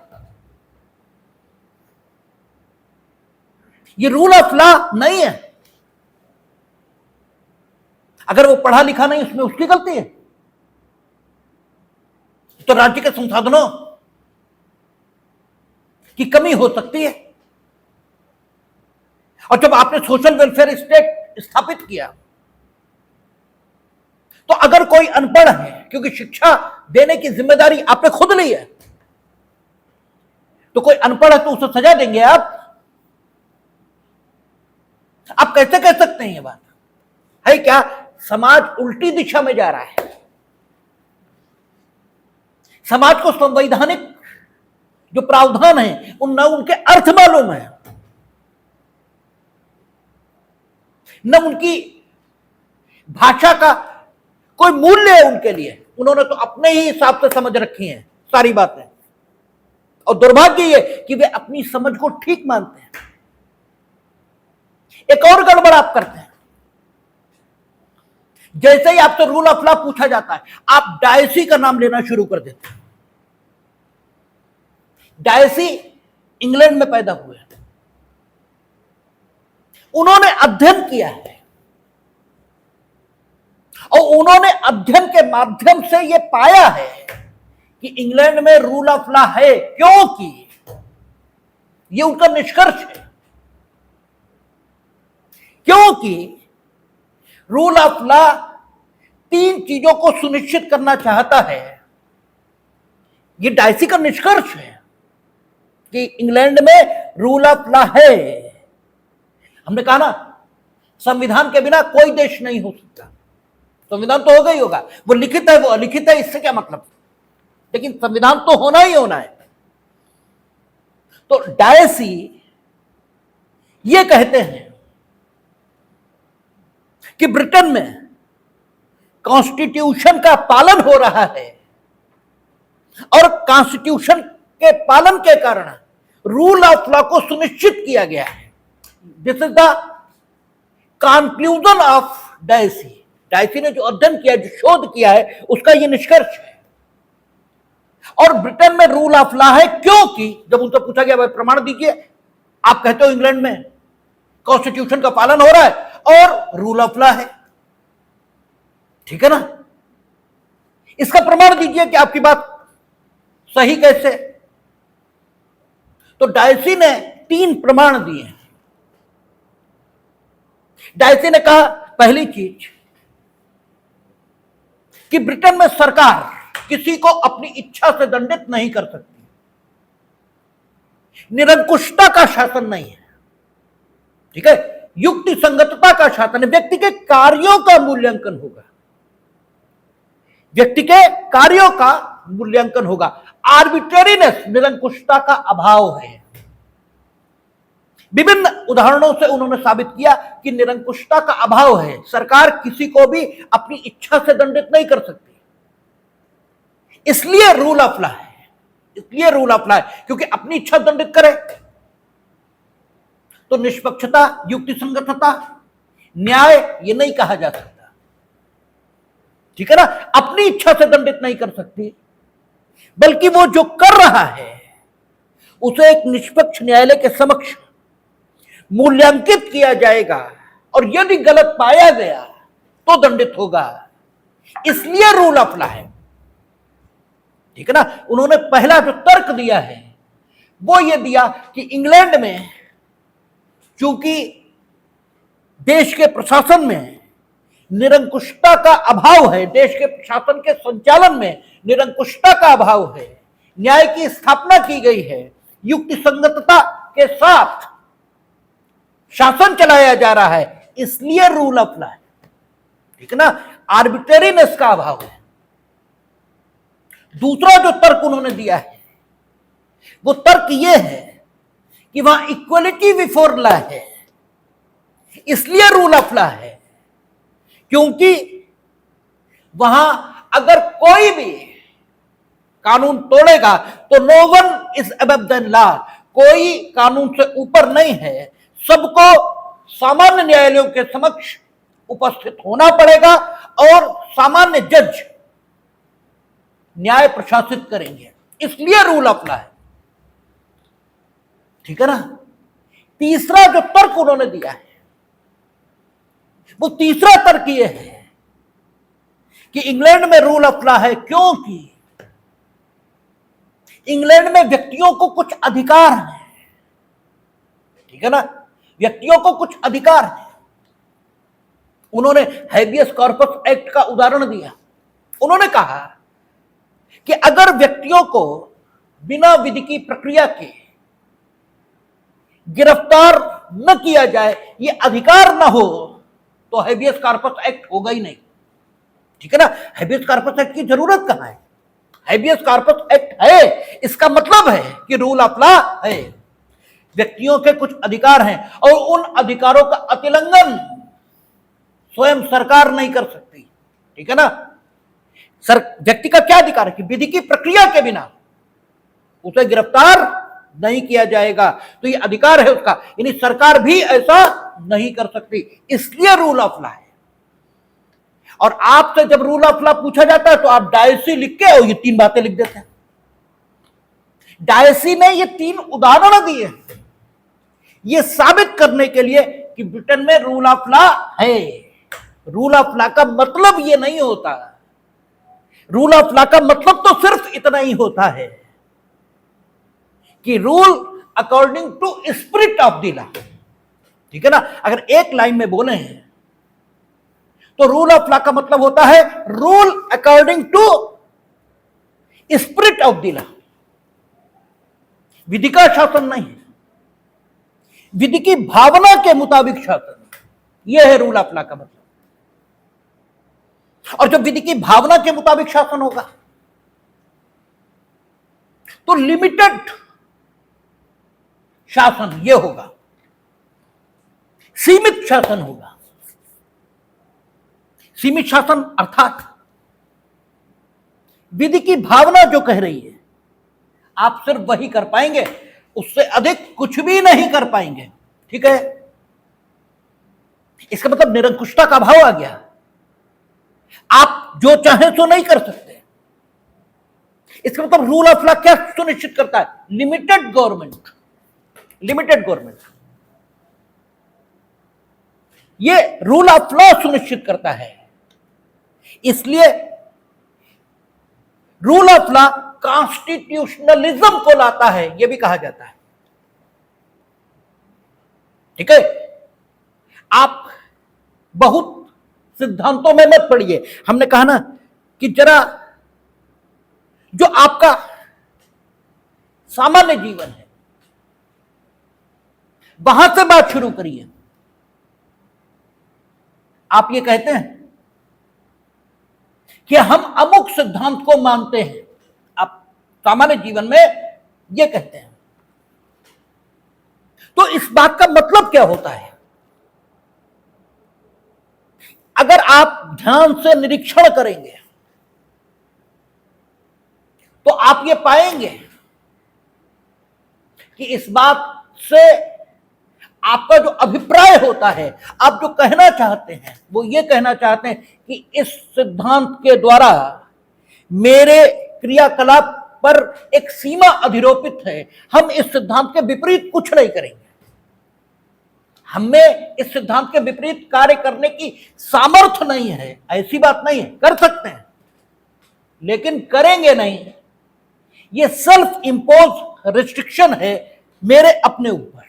ये रूल ऑफ लॉ नहीं है। अगर वो पढ़ा लिखा नहीं, उसमें उसकी गलती है, तो राज्य के संसाधनों की कमी हो सकती है। और जब आपने सोशल वेलफेयर स्टेट स्थापित किया, तो अगर कोई अनपढ़ है, क्योंकि शिक्षा देने की जिम्मेदारी आपने खुद ली है, तो कोई अनपढ़ है तो उसे सजा देंगे आप कैसे कह सकते हैं? ये बात है क्या? समाज उल्टी दिशा में जा रहा है। समाज को संवैधानिक जो प्रावधान है उनके अर्थ मालूम है, न उनकी भाषा का कोई मूल्य है उनके लिए। उन्होंने तो अपने ही हिसाब से समझ रखी हैं सारी बातें, और दुर्भाग्य ये कि वे अपनी समझ को ठीक मानते हैं। एक और गड़बड़ आप करते हैं, जैसे ही आपसे रूल ऑफ लॉ पूछा जाता है, आप डायसी का नाम लेना शुरू कर देते हैं। डायसी इंग्लैंड में पैदा हुए, उन्होंने अध्ययन किया है, और उन्होंने अध्ययन के माध्यम से यह पाया है कि इंग्लैंड में रूल ऑफ लॉ है, क्योंकि यह उनका निष्कर्ष है, क्योंकि रूल ऑफ लॉ 3 चीजों को सुनिश्चित करना चाहता है। यह डायसी का निष्कर्ष है कि इंग्लैंड में रूल ऑफ लॉ है। हमने कहा ना, संविधान के बिना कोई देश नहीं हो सकता। संविधान तो होगा ही होगा, वो लिखित है वो अलिखित है, इससे क्या मतलब, लेकिन संविधान तो होना ही होना है। तो डायसी ये कहते हैं कि ब्रिटेन में कॉन्स्टिट्यूशन का पालन हो रहा है, और कॉन्स्टिट्यूशन के पालन के कारण रूल ऑफ लॉ को सुनिश्चित किया गया है। This is the conclusion of Dicey. Dicey ने जो अध्ययन किया, जो शोध किया है, उसका यह निष्कर्ष है। और ब्रिटेन में रूल ऑफ लॉ है क्योंकि जब उनसे पूछा गया भाई प्रमाण दीजिए, आप कहते हो इंग्लैंड में कॉन्स्टिट्यूशन का पालन हो रहा है और रूल ऑफ लॉ है, ठीक है ना, इसका प्रमाण दीजिए कि आपकी बात सही कैसे। तो डायसी ने 3 प्रमाण दिए। डायसी ने कहा पहली चीज कि ब्रिटेन में सरकार किसी को अपनी इच्छा से दंडित नहीं कर सकती, निरंकुशता का शासन नहीं है, ठीक है, युक्ति संगतता का शासन है, व्यक्ति के कार्यों का मूल्यांकन होगा, व्यक्ति के कार्यों का मूल्यांकन होगा। आर्बिट्रेरीनेस, निरंकुशता का अभाव है। विभिन्न उदाहरणों से उन्होंने साबित किया कि निरंकुशता का अभाव है, सरकार किसी को भी अपनी इच्छा से दंडित नहीं कर सकती, इसलिए रूल ऑफ लॉ है, इसलिए रूल ऑफ लॉ है, क्योंकि अपनी इच्छा दंडित करे तो निष्पक्षता, युक्ति संगतता, न्याय ये नहीं कहा जा सकता, ठीक है ना, अपनी इच्छा से दंडित नहीं कर सकती, बल्कि वो जो कर रहा है उसे एक निष्पक्ष न्यायालय के समक्ष मूल्यांकित किया जाएगा और यदि गलत पाया गया तो दंडित होगा, इसलिए रूल ऑफ लॉ है, ठीक है ना। उन्होंने पहला जो तर्क दिया है वो ये दिया कि इंग्लैंड में चूंकि देश के प्रशासन में निरंकुशता का अभाव है, देश के प्रशासन के संचालन में निरंकुशता का अभाव है, न्याय की स्थापना की गई है, युक्ति संगतता के साथ शासन चलाया जा रहा है, इसलिए रूल ऑफ लॉ है, ठीक है ना, आर्बिट्रेरीनेस का अभाव है। दूसरा जो तर्क उन्होंने दिया है वो तर्क यह है कि वहां इक्वलिटी बिफोर लॉ है, इसलिए रूल ऑफ लॉ है, क्योंकि वहां अगर कोई भी कानून तोड़ेगा तो no one is above the law, कोई कानून से ऊपर नहीं है, सबको सामान्य न्यायालयों के समक्ष उपस्थित होना पड़ेगा और सामान्य जज न्याय प्रशासित करेंगे, इसलिए रूल ऑफ लॉ है, ठीक है ना। तीसरा जो तर्क उन्होंने दिया है वो तीसरा तर्क यह है कि इंग्लैंड में रूल ऑफ लॉ है क्योंकि इंग्लैंड में व्यक्तियों को कुछ अधिकार हैं, ठीक है ना, व्यक्तियों को कुछ अधिकार है। उन्होंने हैबियस कॉर्पस एक्ट का उदाहरण दिया, उन्होंने कहा कि अगर व्यक्तियों को बिना विधि की प्रक्रिया के गिरफ्तार न किया जाए, ये अधिकार न हो, तो हैबियस कॉर्पस एक्ट होगा ही नहीं, ठीक है ना। हैबियस कॉर्पस एक्ट की जरूरत कहां है, हैबियस कॉर्पस एक्ट है, इसका मतलब है कि रूल ऑफ लॉ है, व्यक्तियों के कुछ अधिकार हैं और उन अधिकारों का अतिलंघन स्वयं सरकार नहीं कर सकती, ठीक है ना। व्यक्ति का क्या अधिकार है कि विधि की प्रक्रिया के बिना उसे गिरफ्तार नहीं किया जाएगा, तो ये अधिकार है उसका, यानी सरकार भी ऐसा नहीं कर सकती, इसलिए रूल ऑफ लॉ है। और आपसे जब रूल ऑफ लॉ पूछा जाता है तो आप डायसी लिख के और ये 3 बातें लिख देते हैं। डायसी ने ये 3 उदाहरण दिए ये साबित करने के लिए कि ब्रिटेन में रूल ऑफ लॉ है। रूल ऑफ लॉ का मतलब ये नहीं होता, रूल ऑफ लॉ का मतलब तो सिर्फ इतना ही होता है कि rule according to spirit of the law, ठीक है ना। अगर एक लाइन में बोले हैं तो रूल ऑफ लॉ का मतलब होता है rule according to spirit of the law, विधि का शासन नहीं, विधि की भावना के मुताबिक शासन, यह है रूल ऑफ लॉ का मतलब। और जब विधि की भावना के मुताबिक शासन होगा तो लिमिटेड शासन यह होगा, सीमित शासन होगा। सीमित शासन अर्थात विधि की भावना जो कह रही है आप सिर्फ वही कर पाएंगे, उससे अधिक कुछ भी नहीं कर पाएंगे, ठीक है। इसका मतलब निरंकुशता का अभाव आ गया, आप जो चाहें सो नहीं कर सकते। इसका मतलब रूल ऑफ लॉ क्या सुनिश्चित करता है? Limited government. लिमिटेड गवर्नमेंट ये रूल ऑफ लॉ सुनिश्चित करता है। इसलिए रूल ऑफ लॉ कॉन्स्टिट्यूशनलिज्म को लाता है, यह भी कहा जाता है। ठीक है, आप बहुत सिद्धांतों में मत पड़िए। हमने कहा ना कि जरा जो आपका सामान्य जीवन है वहां से बात शुरू करिए। आप ये कहते हैं कि हम अमुक सिद्धांत को मानते हैं, आप सामान्य जीवन में ये कहते हैं, तो इस बात का मतलब क्या होता है? अगर आप ध्यान से निरीक्षण करेंगे तो आप ये पाएंगे कि इस बात से आपका जो अभिप्राय होता है, आप जो कहना चाहते हैं, वो ये कहना चाहते हैं कि इस सिद्धांत के द्वारा मेरे क्रियाकलाप पर एक सीमा अधिरोपित है, हम इस सिद्धांत के विपरीत कुछ नहीं करेंगे, हमें इस सिद्धांत के विपरीत कार्य करने की सामर्थ्य नहीं है। ऐसी बात नहीं है, कर सकते हैं लेकिन करेंगे नहीं। ये सेल्फ इंपोज रिस्ट्रिक्शन है मेरे अपने ऊपर।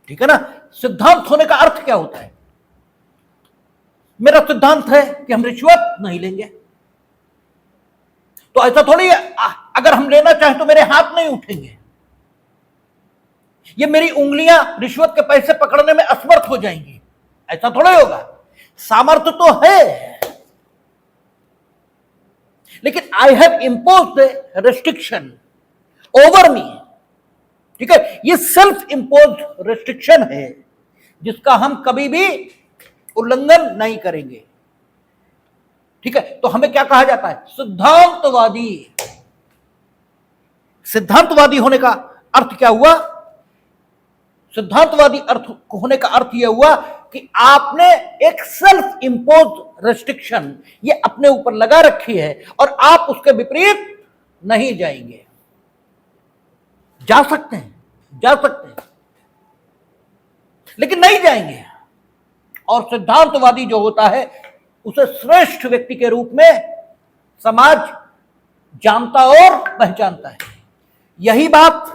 ठीक है ना? सिद्धांत होने का अर्थ क्या होता है? मेरा सिद्धांत है कि हम रिश्वत नहीं लेंगे, तो ऐसा थोड़ी है अगर हम लेना चाहें तो मेरे हाथ नहीं उठेंगे, ये मेरी उंगलियां रिश्वत के पैसे पकड़ने में असमर्थ हो जाएंगी, ऐसा थोड़ा होगा। सामर्थ्य तो है, लेकिन I have imposed restriction over me. ठीक है, ये सेल्फ इम्पोज्ड रेस्ट्रिक्शन है जिसका हम कभी भी उल्लंघन नहीं करेंगे। ठीक है, तो हमें क्या कहा जाता है? सिद्धांतवादी। सिद्धांतवादी होने का अर्थ क्या हुआ? सिद्धांतवादी अर्थ होने का अर्थ यह हुआ कि आपने एक सेल्फ इम्पोज रेस्ट्रिक्शन ये अपने ऊपर लगा रखी है और आप उसके विपरीत नहीं जाएंगे। जा सकते हैं लेकिन नहीं जाएंगे। और सिद्धांतवादी जो होता है उसे श्रेष्ठ व्यक्ति के रूप में समाज जानता और पहचानता है। यही बात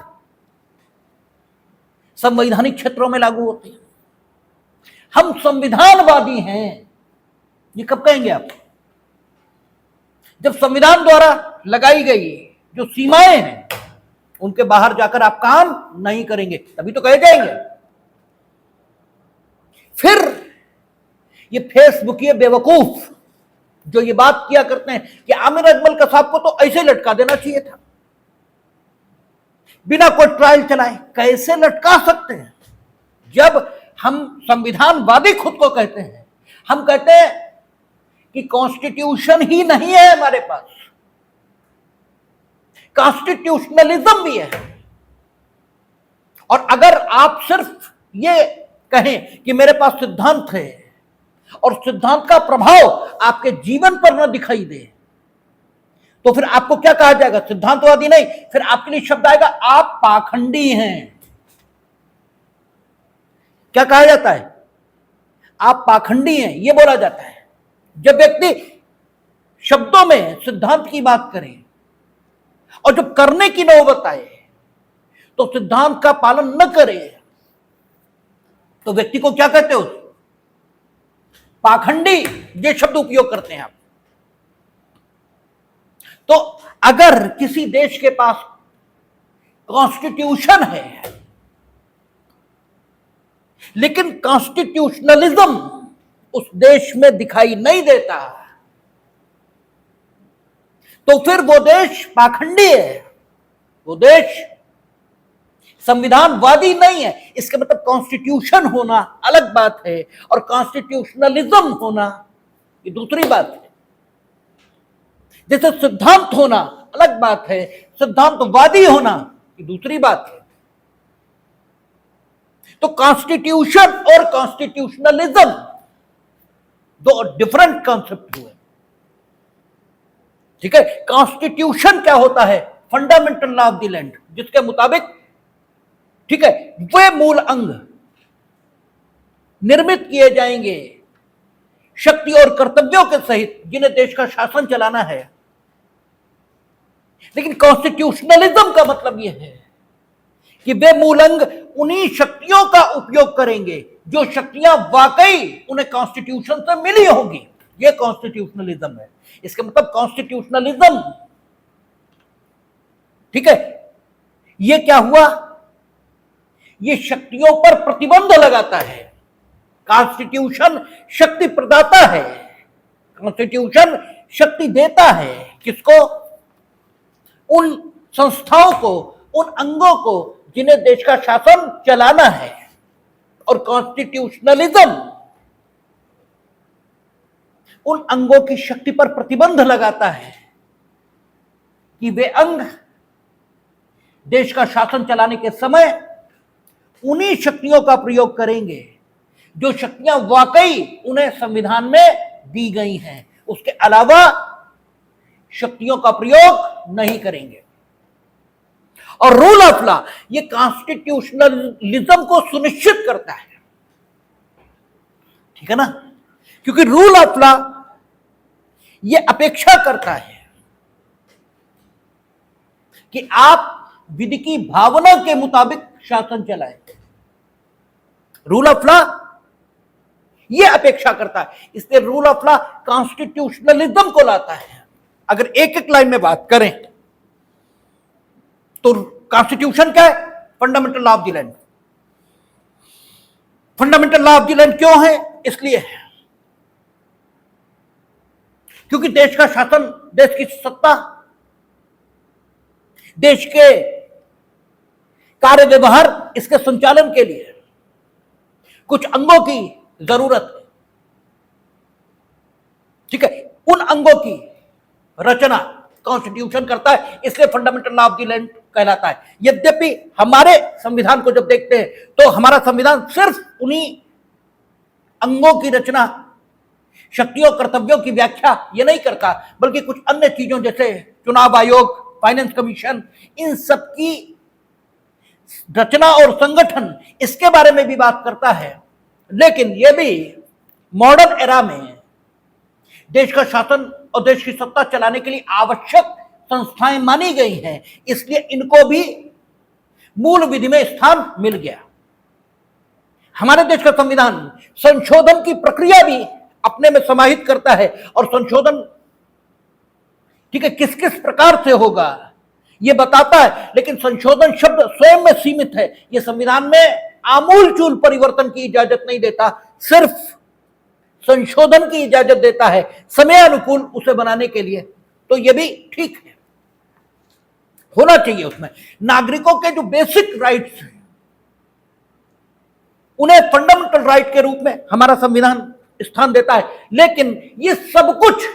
संवैधानिक क्षेत्रों में लागू होती है। हम संविधानवादी हैं, ये कब कहेंगे आप? जब संविधान द्वारा लगाई गई जो सीमाएं हैं उनके बाहर जाकर आप काम नहीं करेंगे, तभी तो कहे जाएंगे। फिर ये फेसबुक ये बेवकूफ जो ये बात किया करते हैं कि आमिर अजमल कसाब को तो ऐसे लटका देना चाहिए था बिना कोई ट्रायल चलाए। कैसे लटका सकते हैं? जब हम संविधानवादी खुद को कहते हैं, हम कहते हैं कि कॉन्स्टिट्यूशन ही नहीं है हमारे पास, कॉन्स्टिट्यूशनलिज्म भी है। और अगर आप सिर्फ ये कहें कि मेरे पास सिद्धांत है और सिद्धांत का प्रभाव आपके जीवन पर न दिखाई दे, तो फिर आपको क्या कहा जाएगा? सिद्धांतवादी नहीं, फिर आपके लिए शब्द आएगा आप पाखंडी हैं। क्या कहा जाता है? आप पाखंडी हैं, यह बोला जाता है जब व्यक्ति शब्दों में सिद्धांत की बात करे और जब करने की नौबत आए तो सिद्धांत का पालन न करे, तो व्यक्ति को क्या कहते हो? पाखंडी। ये शब्द उपयोग करते हैं आप। तो अगर किसी देश के पास कॉन्स्टिट्यूशन है लेकिन कॉन्स्टिट्यूशनलिज्म उस देश में दिखाई नहीं देता, तो फिर वो देश पाखंडी है, वो देश संविधानवादी नहीं है। इसका मतलब कॉन्स्टिट्यूशन होना अलग बात है और कॉन्स्टिट्यूशनलिज्म होना ये दूसरी बात है। जैसे सिद्धांत होना अलग बात है, सिद्धांतवादी होना ये दूसरी बात है। तो कॉन्स्टिट्यूशन और कॉन्स्टिट्यूशनलिज्म दो डिफरेंट कॉन्सेप्ट हुए। ठीक है, कॉन्स्टिट्यूशन क्या होता है? Fundamental law of the land, जिसके मुताबिक, ठीक है, वे मूल अंग निर्मित किए जाएंगे शक्ति और कर्तव्यों के सहित जिन्हें देश का शासन चलाना है। लेकिन कॉन्स्टिट्यूशनलिज्म का मतलब यह है कि वे मूल अंग उन्हीं शक्तियों का उपयोग करेंगे जो शक्तियां वाकई उन्हें कॉन्स्टिट्यूशन से मिली होंगी। यह कॉन्स्टिट्यूशनलिज्म है। इसका मतलब कॉन्स्टिट्यूशनलिज्म, ठीक है, यह क्या हुआ? यह शक्तियों पर प्रतिबंध लगाता है। कॉन्स्टिट्यूशन शक्ति प्रदाता है, कॉन्स्टिट्यूशन शक्ति देता है। किसको? उन संस्थाओं को, उन अंगों को जिन्हें देश का शासन चलाना है। और कॉन्स्टिट्यूशनलिज्म उन अंगों की शक्ति पर प्रतिबंध लगाता है कि वे अंग देश का शासन चलाने के समय उन्हीं शक्तियों का प्रयोग करेंगे जो शक्तियां वाकई उन्हें संविधान में दी गई हैं। उसके अलावा शक्तियों का प्रयोग नहीं करेंगे। और रूल ऑफ लॉ ये कॉन्स्टिट्यूशनलिज्म को सुनिश्चित करता है। ठीक है ना? क्योंकि रूल ऑफ लॉ ये अपेक्षा करता है कि आप विधि की भावना के मुताबिक शासन चलाएं। रूल ऑफ लॉ ये अपेक्षा करता है, इसलिए रूल ऑफ लॉ कॉन्स्टिट्यूशनलिज्म को लाता है। अगर एक एक लाइन में बात करें तो कॉन्स्टिट्यूशन क्या है? Fundamental law of the land. Fundamental law of the land क्यों है? इसलिए है क्योंकि देश का शासन, देश की सत्ता, देश के कार्य व्यवहार, इसके संचालन के लिए कुछ अंगों की जरूरत है। ठीक है, उन अंगों की रचना कॉन्स्टिट्यूशन करता है, इसलिए fundamental law of the land कहलाता है। यद्यपि हमारे संविधान को जब देखते हैं तो हमारा संविधान सिर्फ उन्हीं अंगों की रचना, शक्तियों, कर्तव्यों की व्याख्या ये नहीं करता, बल्कि कुछ अन्य चीजों जैसे चुनाव आयोग, फाइनेंस कमीशन, इन सब की रचना और संगठन, इसके बारे में भी बात करता है। लेकिन यह भी मॉडर्न एरा में देश का शासन और देश की सत्ता चलाने के लिए आवश्यक संस्थाएं मानी गई हैं, इसलिए इनको भी मूल विधि में स्थान मिल गया। हमारे देश का संविधान संशोधन की प्रक्रिया भी अपने में समाहित करता है, और संशोधन, ठीक है, किस किस प्रकार से होगा यह बताता है। लेकिन संशोधन शब्द स्वयं में सीमित है, यह संविधान में आमूलचूल परिवर्तन की इजाजत नहीं देता, सिर्फ संशोधन की इजाजत देता है समयानुकूल उसे बनाने के लिए। तो यह भी ठीक है, होना चाहिए। उसमें नागरिकों के जो बेसिक राइट्स हैं उन्हें फंडामेंटल राइट के रूप में हमारा संविधान स्थान देता है। लेकिन ये सब कुछ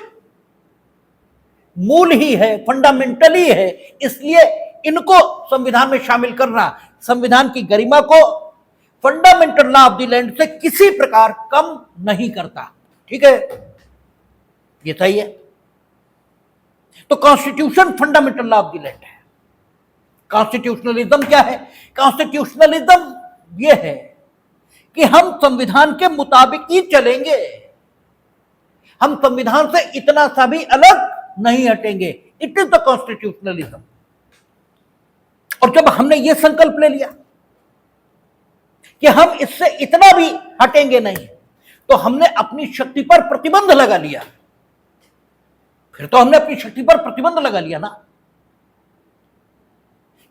मूल ही है, फंडामेंटल ही है, इसलिए इनको संविधान में शामिल करना संविधान की गरिमा को fundamental law of the land से किसी प्रकार कम नहीं करता। ठीक है, ये सही है। तो constitution fundamental law of the land है। कॉन्स्टिट्यूशनलिज्म क्या है? कॉन्स्टिट्यूशनलिज्म यह है कि हम संविधान के मुताबिक ही चलेंगे, हम संविधान से इतना सा भी अलग नहीं हटेंगे। It is the constitutionalism. और जब हमने यह संकल्प ले लिया कि हम इससे इतना भी हटेंगे नहीं, तो हमने अपनी शक्ति पर प्रतिबंध लगा लिया। फिर तो हमने अपनी शक्ति पर प्रतिबंध लगा लिया ना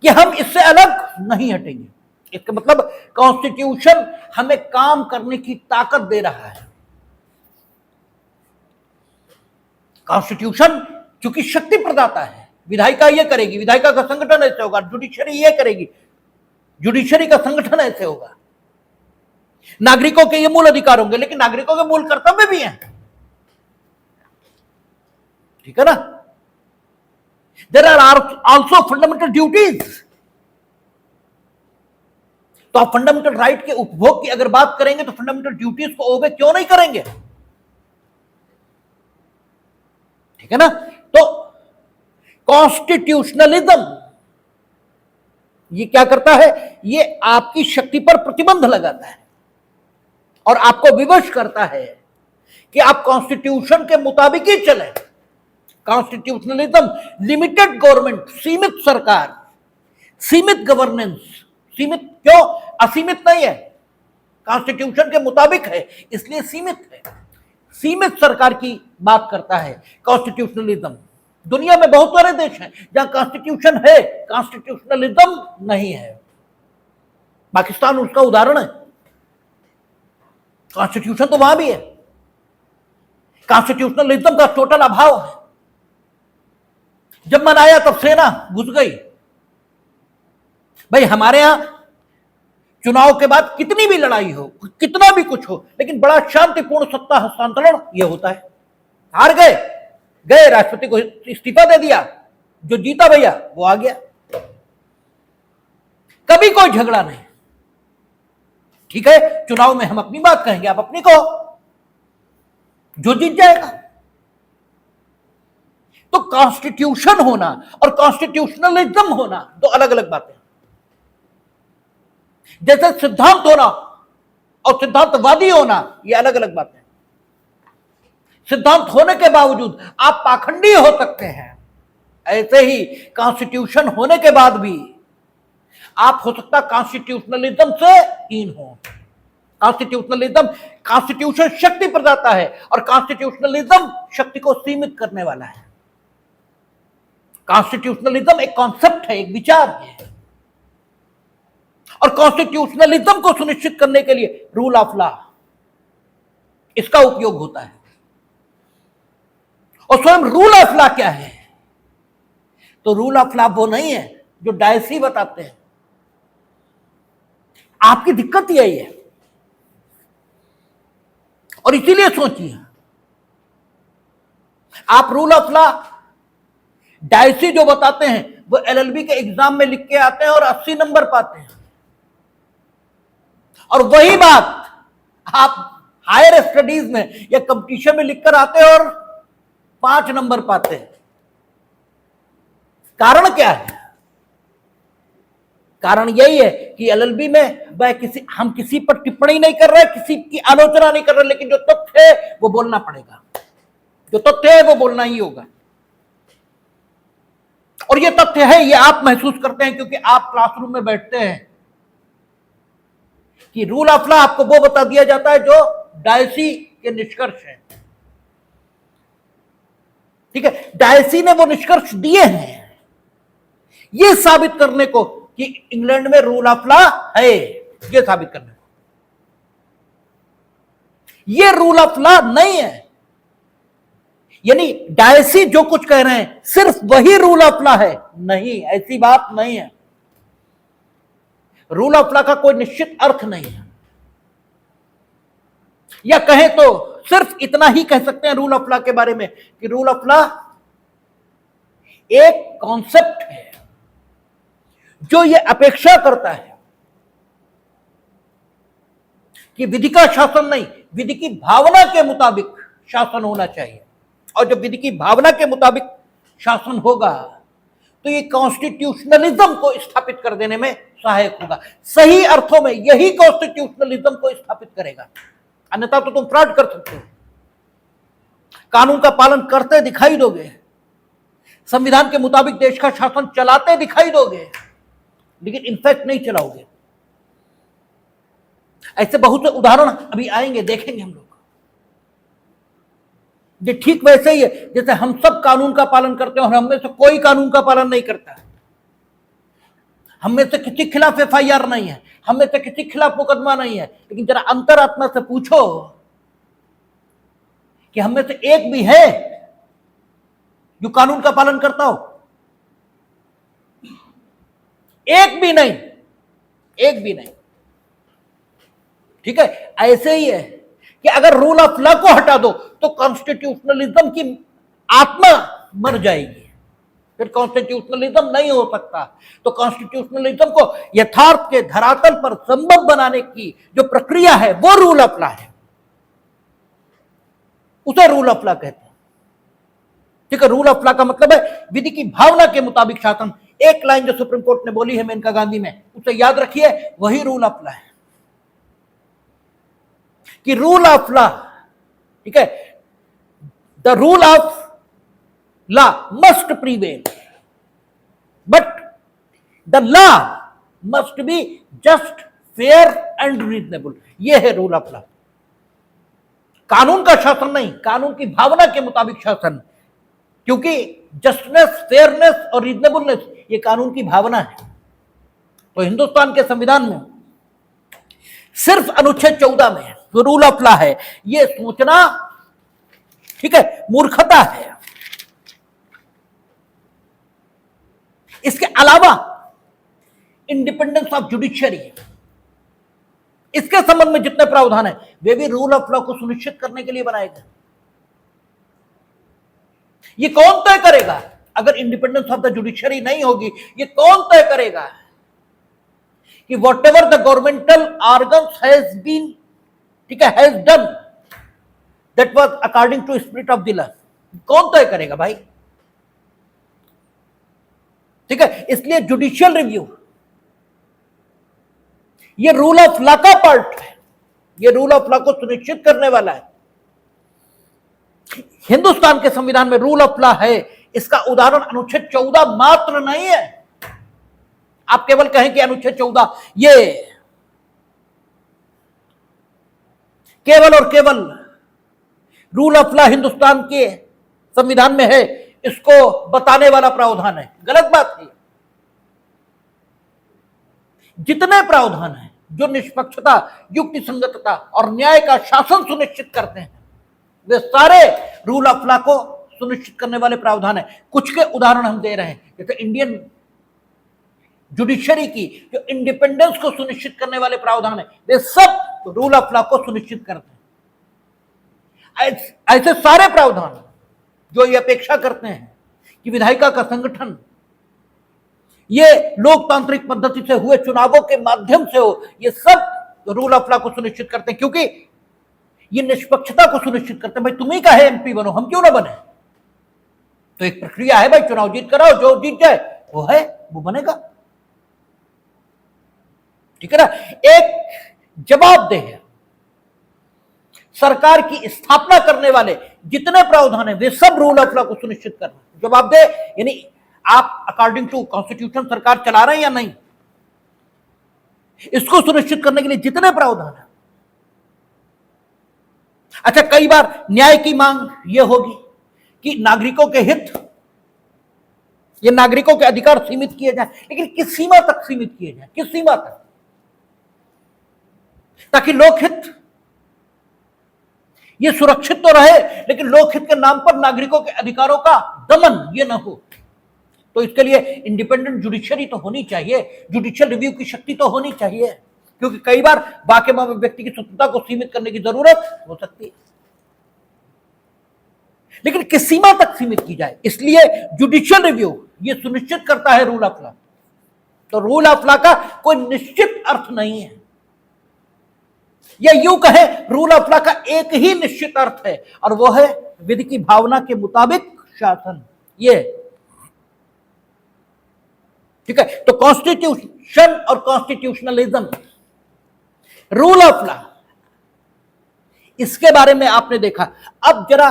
कि हम इससे अलग नहीं हटेंगे। इसका मतलब कॉन्स्टिट्यूशन हमें काम करने की ताकत दे रहा है। कॉन्स्टिट्यूशन चूंकि शक्ति प्रदाता है, विधायिका ये करेगी, विधायिका का संगठन ऐसे होगा, जुडिशरी ये करेगी, जुडिशरी का संगठन ऐसे होगा। नागरिकों के ये मूल अधिकार होंगे, लेकिन नागरिकों के मूल कर्तव्य भी हैं। ठीक है ना? There are also fundamental duties. तो आप फंडामेंटल राइट के उपभोग की अगर बात करेंगे तो फंडामेंटल ड्यूटीज को ओबे क्यों नहीं करेंगे? ठीक है ना। तो कॉन्स्टिट्यूशनलिज्म ये क्या करता है, ये आपकी शक्ति पर प्रतिबंध लगाता है और आपको विवश करता है कि आप कॉन्स्टिट्यूशन के मुताबिक ही चले। कॉन्स्टिट्यूशनलिज्म लिमिटेड गवर्नमेंट, सीमित सरकार, सीमित गवर्नेंस, सीमित क्यों, असीमित नहीं है, कॉन्स्टिट्यूशन के मुताबिक है इसलिए सीमित है, सीमित सरकार की बात करता है कॉन्स्टिट्यूशनलिज्म। दुनिया में बहुत सारे देश हैं जहां कॉन्स्टिट्यूशन है, कॉन्स्टिट्यूशनलिज्म नहीं है। पाकिस्तान उसका उदाहरण है, कॉन्स्टिट्यूशन तो वहां भी है, कॉन्स्टिट्यूशनलिज्म का टोटल अभाव है। जब मन आया तब सेना घुस गई। भाई हमारे यहां चुनाव के बाद कितनी भी लड़ाई हो, कितना भी कुछ हो, लेकिन बड़ा शांतिपूर्ण सत्ता हस्तांतरण यह होता है। हार गए, गए राष्ट्रपति को इस्तीफा दे दिया, जो जीता भैया वो आ गया, कभी कोई झगड़ा नहीं। ठीक है, चुनाव में हम अपनी बात कहेंगे, आप अपनी कहो, जो जीत जाएगा। तो कॉन्स्टिट्यूशन होना और कॉन्स्टिट्यूशनलिज्म होना दो अलग अलग बातें। जैसे सिद्धांत होना और सिद्धांतवादी होना ये अलग अलग बातें। सिद्धांत होने के बावजूद आप पाखंडी हो सकते हैं, ऐसे ही कॉन्स्टिट्यूशन होने के बाद भी आप हो सकता कॉन्स्टिट्यूशनलिज्म से हीन हो। कॉन्स्टिट्यूशनलिज्म, कॉन्स्टिट्यूशन शक्ति प्रदाता है और कॉन्स्टिट्यूशनलिज्म शक्ति को सीमित करने वाला है। कॉन्स्टिट्यूशनलिज्म एक कॉन्सेप्ट है, एक विचार है, और कॉन्स्टिट्यूशनलिज्म को सुनिश्चित करने के लिए रूल ऑफ लॉ इसका उपयोग होता है। और स्वयं रूल ऑफ लॉ क्या है? तो रूल ऑफ लॉ वो नहीं है जो डायसी बताते हैं। आपकी दिक्कत यही है, और इसीलिए सोचिए, आप रूल ऑफ लॉ डायसी जो बताते हैं वो एलएलबी के एग्जाम में लिख के आते हैं और 80 नंबर पाते हैं, और वही बात आप हायर स्टडीज में या कंपटीशन में लिखकर आते हैं और 5 नंबर पाते हैं। कारण क्या है? कारण यही है कि एलएलबी में हम किसी पर टिप्पणी नहीं कर रहे, किसी की आलोचना नहीं कर रहे, लेकिन जो तथ्य है वो बोलना पड़ेगा, जो तथ्य है वो बोलना ही होगा। और ये तथ्य है, ये आप महसूस करते हैं क्योंकि आप क्लासरूम में बैठते हैं कि रूल ऑफ लॉ आपको वो बता दिया जाता है जो डायसी के निष्कर्ष हैं। ठीक है, डायसी ने वो निष्कर्ष दिए हैं ये साबित करने को कि इंग्लैंड में रूल ऑफ लॉ है, ये साबित करने को। ये रूल ऑफ लॉ नहीं है, यानी डायसी जो कुछ कह रहे हैं सिर्फ वही रूल ऑफ लॉ है, नहीं, ऐसी बात नहीं है। रूल ऑफ लॉ का कोई निश्चित अर्थ नहीं है, या कहें तो सिर्फ इतना ही कह सकते हैं रूल ऑफ लॉ के बारे में कि रूल ऑफ लॉ एक कॉन्सेप्ट है जो ये अपेक्षा करता है कि विधि का शासन नहीं, विधि की भावना के मुताबिक शासन होना चाहिए, और जब विधि की भावना के मुताबिक शासन होगा तो ये कॉन्स्टिट्यूशनलिज्म को स्थापित कर देने में सहायक होगा। सही अर्थों में यही कॉन्स्टिट्यूशनलिज्म को स्थापित करेगा, अन्यथा तो तुम फ्रॉड कर सकते हो। कानून का पालन करते दिखाई दोगे, संविधान के मुताबिक देश का शासन चलाते दिखाई दोगे, लेकिन इनफैक्ट नहीं चलाओगे। ऐसे बहुत से उदाहरण अभी आएंगे, देखेंगे हम लोग। ये ठीक वैसे ही है जैसे हम सब कानून का पालन करते हैं और हम में से कोई कानून का पालन नहीं करता। हम में से किसी खिलाफ एफआईआर नहीं है, हम में से किसी खिलाफ मुकदमा नहीं है, लेकिन जरा अंतरात्मा से पूछो कि हम में से एक भी है जो कानून का पालन करता हो? एक भी नहीं, एक भी नहीं। ठीक है, ऐसे ही है कि अगर रूल ऑफ लॉ को हटा दो तो कॉन्स्टिट्यूशनलिज्म की आत्मा मर जाएगी, फिर कॉन्स्टिट्यूशनलिज्म नहीं हो सकता। तो कॉन्स्टिट्यूशनलिज्म को यथार्थ के धरातल पर संभव बनाने की जो प्रक्रिया है वो रूल ऑफ लॉ है, उसे रूल ऑफ लॉ कहते हैं। ठीक है, रूल ऑफ लॉ का मतलब है विधि की भावना के मुताबिक शासन। एक लाइन जो सुप्रीम कोर्ट ने बोली है मेनका गांधी में, उसे याद रखिए, वही रूल ऑफ लॉ है कि रूल ऑफ लॉ, ठीक है, the rule of law must prevail, but the law must be just, fair and reasonable. यह है रूल ऑफ लॉ। कानून का शासन नहीं, कानून की भावना के मुताबिक शासन, क्योंकि जस्टिस, फेयरनेस और रीजनेबलनेस ये कानून की भावना है। तो हिंदुस्तान के संविधान में सिर्फ अनुच्छेद 14 में जो रूल ऑफ लॉ है, ये सोचना, ठीक है, मूर्खता है। इसके अलावा इंडिपेंडेंस ऑफ जुडिशियरी, इसके संबंध में जितने प्रावधान है वे भी रूल ऑफ लॉ को सुनिश्चित करने के लिए बनाए गए। ये कौन तय करेगा? अगर इंडिपेंडेंस ऑफ द जुडिशियरी नहीं होगी, ये कौन तय करेगा कि whatever the governmental organs has been, ठीक है, has done that was according to spirit of the law? कौन तय करेगा भाई? ठीक है, इसलिए जुडिशियल रिव्यू ये रूल ऑफ लॉ का पार्ट है, ये रूल ऑफ लॉ को सुनिश्चित करने वाला है। हिंदुस्तान के संविधान में रूल ऑफ लॉ है, इसका उदाहरण अनुच्छेद 14 मात्र नहीं है। आप केवल कहें कि अनुच्छेद 14 ये केवल और केवल रूल ऑफ लॉ हिंदुस्तान के संविधान में है, इसको बताने वाला प्रावधान है, गलत बात है। जितने प्रावधान हैं जो निष्पक्षता, युक्ति संगतता और न्याय का शासन सुनिश्चित करते हैं, वे सारे रूल ऑफ लॉ को सुनिश्चित करने वाले प्रावधान है। कुछ के उदाहरण हम दे रहे हैं, जैसे इंडियन जुडिशरी की जो इंडिपेंडेंस को सुनिश्चित करने वाले प्रावधान है, वे सब रूल ऑफ लॉ को सुनिश्चित करते हैं। ऐसे सारे प्रावधान जो ये अपेक्षा करते हैं कि विधायिका का संगठन ये लोकतांत्रिक पद्धति से हुए चुनावों के माध्यम से हो, ये सब रूल ऑफ लॉ को सुनिश्चित करते हैं, क्योंकि ये निष्पक्षता को सुनिश्चित करते हैं। भाई तुम ही का है एमपी बनो, हम क्यों ना बने? तो एक प्रक्रिया है भाई, चुनाव जीत कराओ, जो जीत जाए वो है, वो बनेगा, ठीक है ना। एक जवाबदेह सरकार की स्थापना करने वाले जितने प्रावधान है वे सब रूल ऑफ लॉ को सुनिश्चित करना। जवाबदेह यानी आप अकॉर्डिंग टू कॉन्स्टिट्यूशन सरकार चला रहे हैं या नहीं, इसको सुनिश्चित करने के लिए जितने प्रावधान है। अच्छा, कई बार न्याय की मांग यह होगी कि नागरिकों के हित, ये नागरिकों के अधिकार सीमित किए जाए, लेकिन किस सीमा तक सीमित किए जाए, किस सीमा तक? ताकि लोकहित ये सुरक्षित तो रहे, लेकिन लोकहित के नाम पर नागरिकों के अधिकारों का दमन ये ना हो। तो इसके लिए इंडिपेंडेंट जुडिशरी तो होनी चाहिए, जुडिशियल रिव्यू की शक्ति तो होनी चाहिए, क्योंकि कई बार बाकायदा व्यक्ति की स्वतंत्रता को सीमित करने की जरूरत हो सकती है, लेकिन किस सीमा तक सीमित की जाए, इसलिए जुडिशियल रिव्यू ये सुनिश्चित करता है रूल ऑफ लॉ। तो रूल ऑफ लॉ का कोई निश्चित अर्थ नहीं है, या यूं कहे रूल ऑफ लॉ का एक ही निश्चित अर्थ है, और वो है विधि की भावना के मुताबिक शासन। ये ठीक है। तो कॉन्स्टिट्यूशन और कॉन्स्टिट्यूशनलिज्म, रूल ऑफ लॉ, इसके बारे में आपने देखा। अब जरा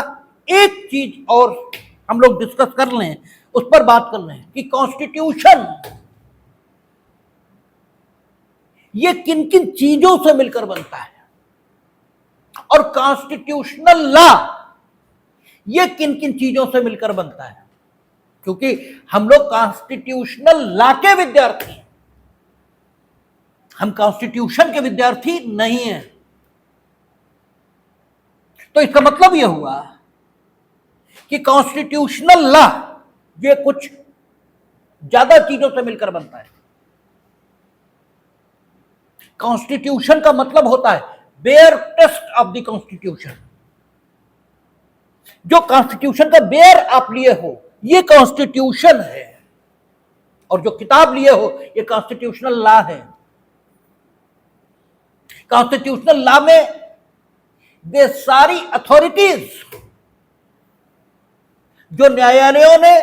एक चीज और हम लोग डिस्कस कर लें, उस पर बात कर लें कि कॉन्स्टिट्यूशन ये किन किन चीजों से मिलकर बनता है, और कॉन्स्टिट्यूशनल लॉ ये किन किन चीजों से मिलकर बनता है। क्योंकि हम लोग कॉन्स्टिट्यूशनल लॉ के विद्यार्थी हैं, हम कॉन्स्टिट्यूशन के विद्यार्थी नहीं हैं। तो इसका मतलब यह हुआ कि कॉन्स्टिट्यूशनल लॉ ये कुछ ज्यादा चीजों से मिलकर बनता है। कॉन्स्टिट्यूशन का मतलब होता है bare test of the constitution. जो कॉन्स्टिट्यूशन का बेयर आप लिए हो ये कॉन्स्टिट्यूशन है, और जो किताब लिए हो ये कॉन्स्टिट्यूशनल लॉ है। कॉन्स्टिट्यूशनल लॉ में वे सारी अथॉरिटीज जो न्यायालयों ने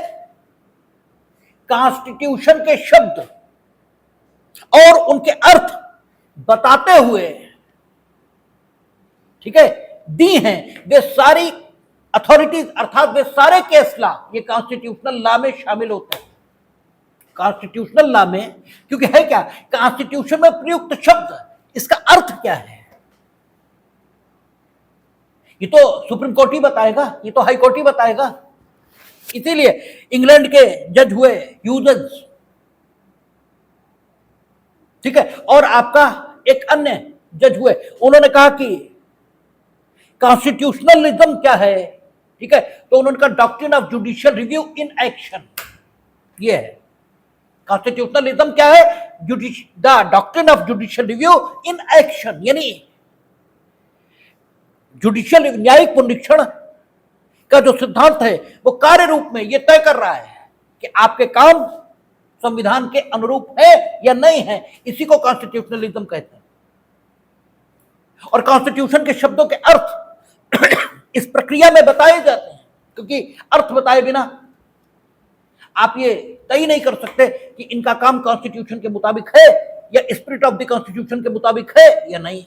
कॉन्स्टिट्यूशन के शब्द और उनके अर्थ बताते हुए, ठीक है, दी हैं, वे सारी अथॉरिटीज अर्थात वे सारे केस लॉ ये कॉन्स्टिट्यूशनल लॉ में शामिल होते हैं। कॉन्स्टिट्यूशनल लॉ में, क्योंकि है क्या, कॉन्स्टिट्यूशन में प्रयुक्त शब्द इसका अर्थ क्या है, ये तो सुप्रीम कोर्ट ही बताएगा, ये तो हाई कोर्ट ही बताएगा। इसीलिए इंग्लैंड के जज हुए ह्यूजेस, ठीक है, और आपका एक अन्य जज हुए, उन्होंने कहा कि कॉन्स्टिट्यूशनलिज्म क्या है, ठीक है, तो उन्होंने कहा doctrine of judicial review in action, ये है कॉन्स्टिट्यूशनलिज्म क्या है, the doctrine of judicial review in action, यानी जुडिशियल न्यायिक पुनरीक्षण का जो सिद्धांत है वो कार्य रूप में यह तय कर रहा है कि आपके काम संविधान के अनुरूप है या नहीं है, इसी को कॉन्स्टिट्यूशनलिज्म कहते हैं। और कॉन्स्टिट्यूशन के शब्दों के अर्थ इस प्रक्रिया में बताए जाते हैं, क्योंकि अर्थ बताए बिना आप ये तय नहीं कर सकते कि इनका काम कॉन्स्टिट्यूशन के मुताबिक है या स्पिरिट ऑफ द कॉन्स्टिट्यूशन के मुताबिक है या नहीं,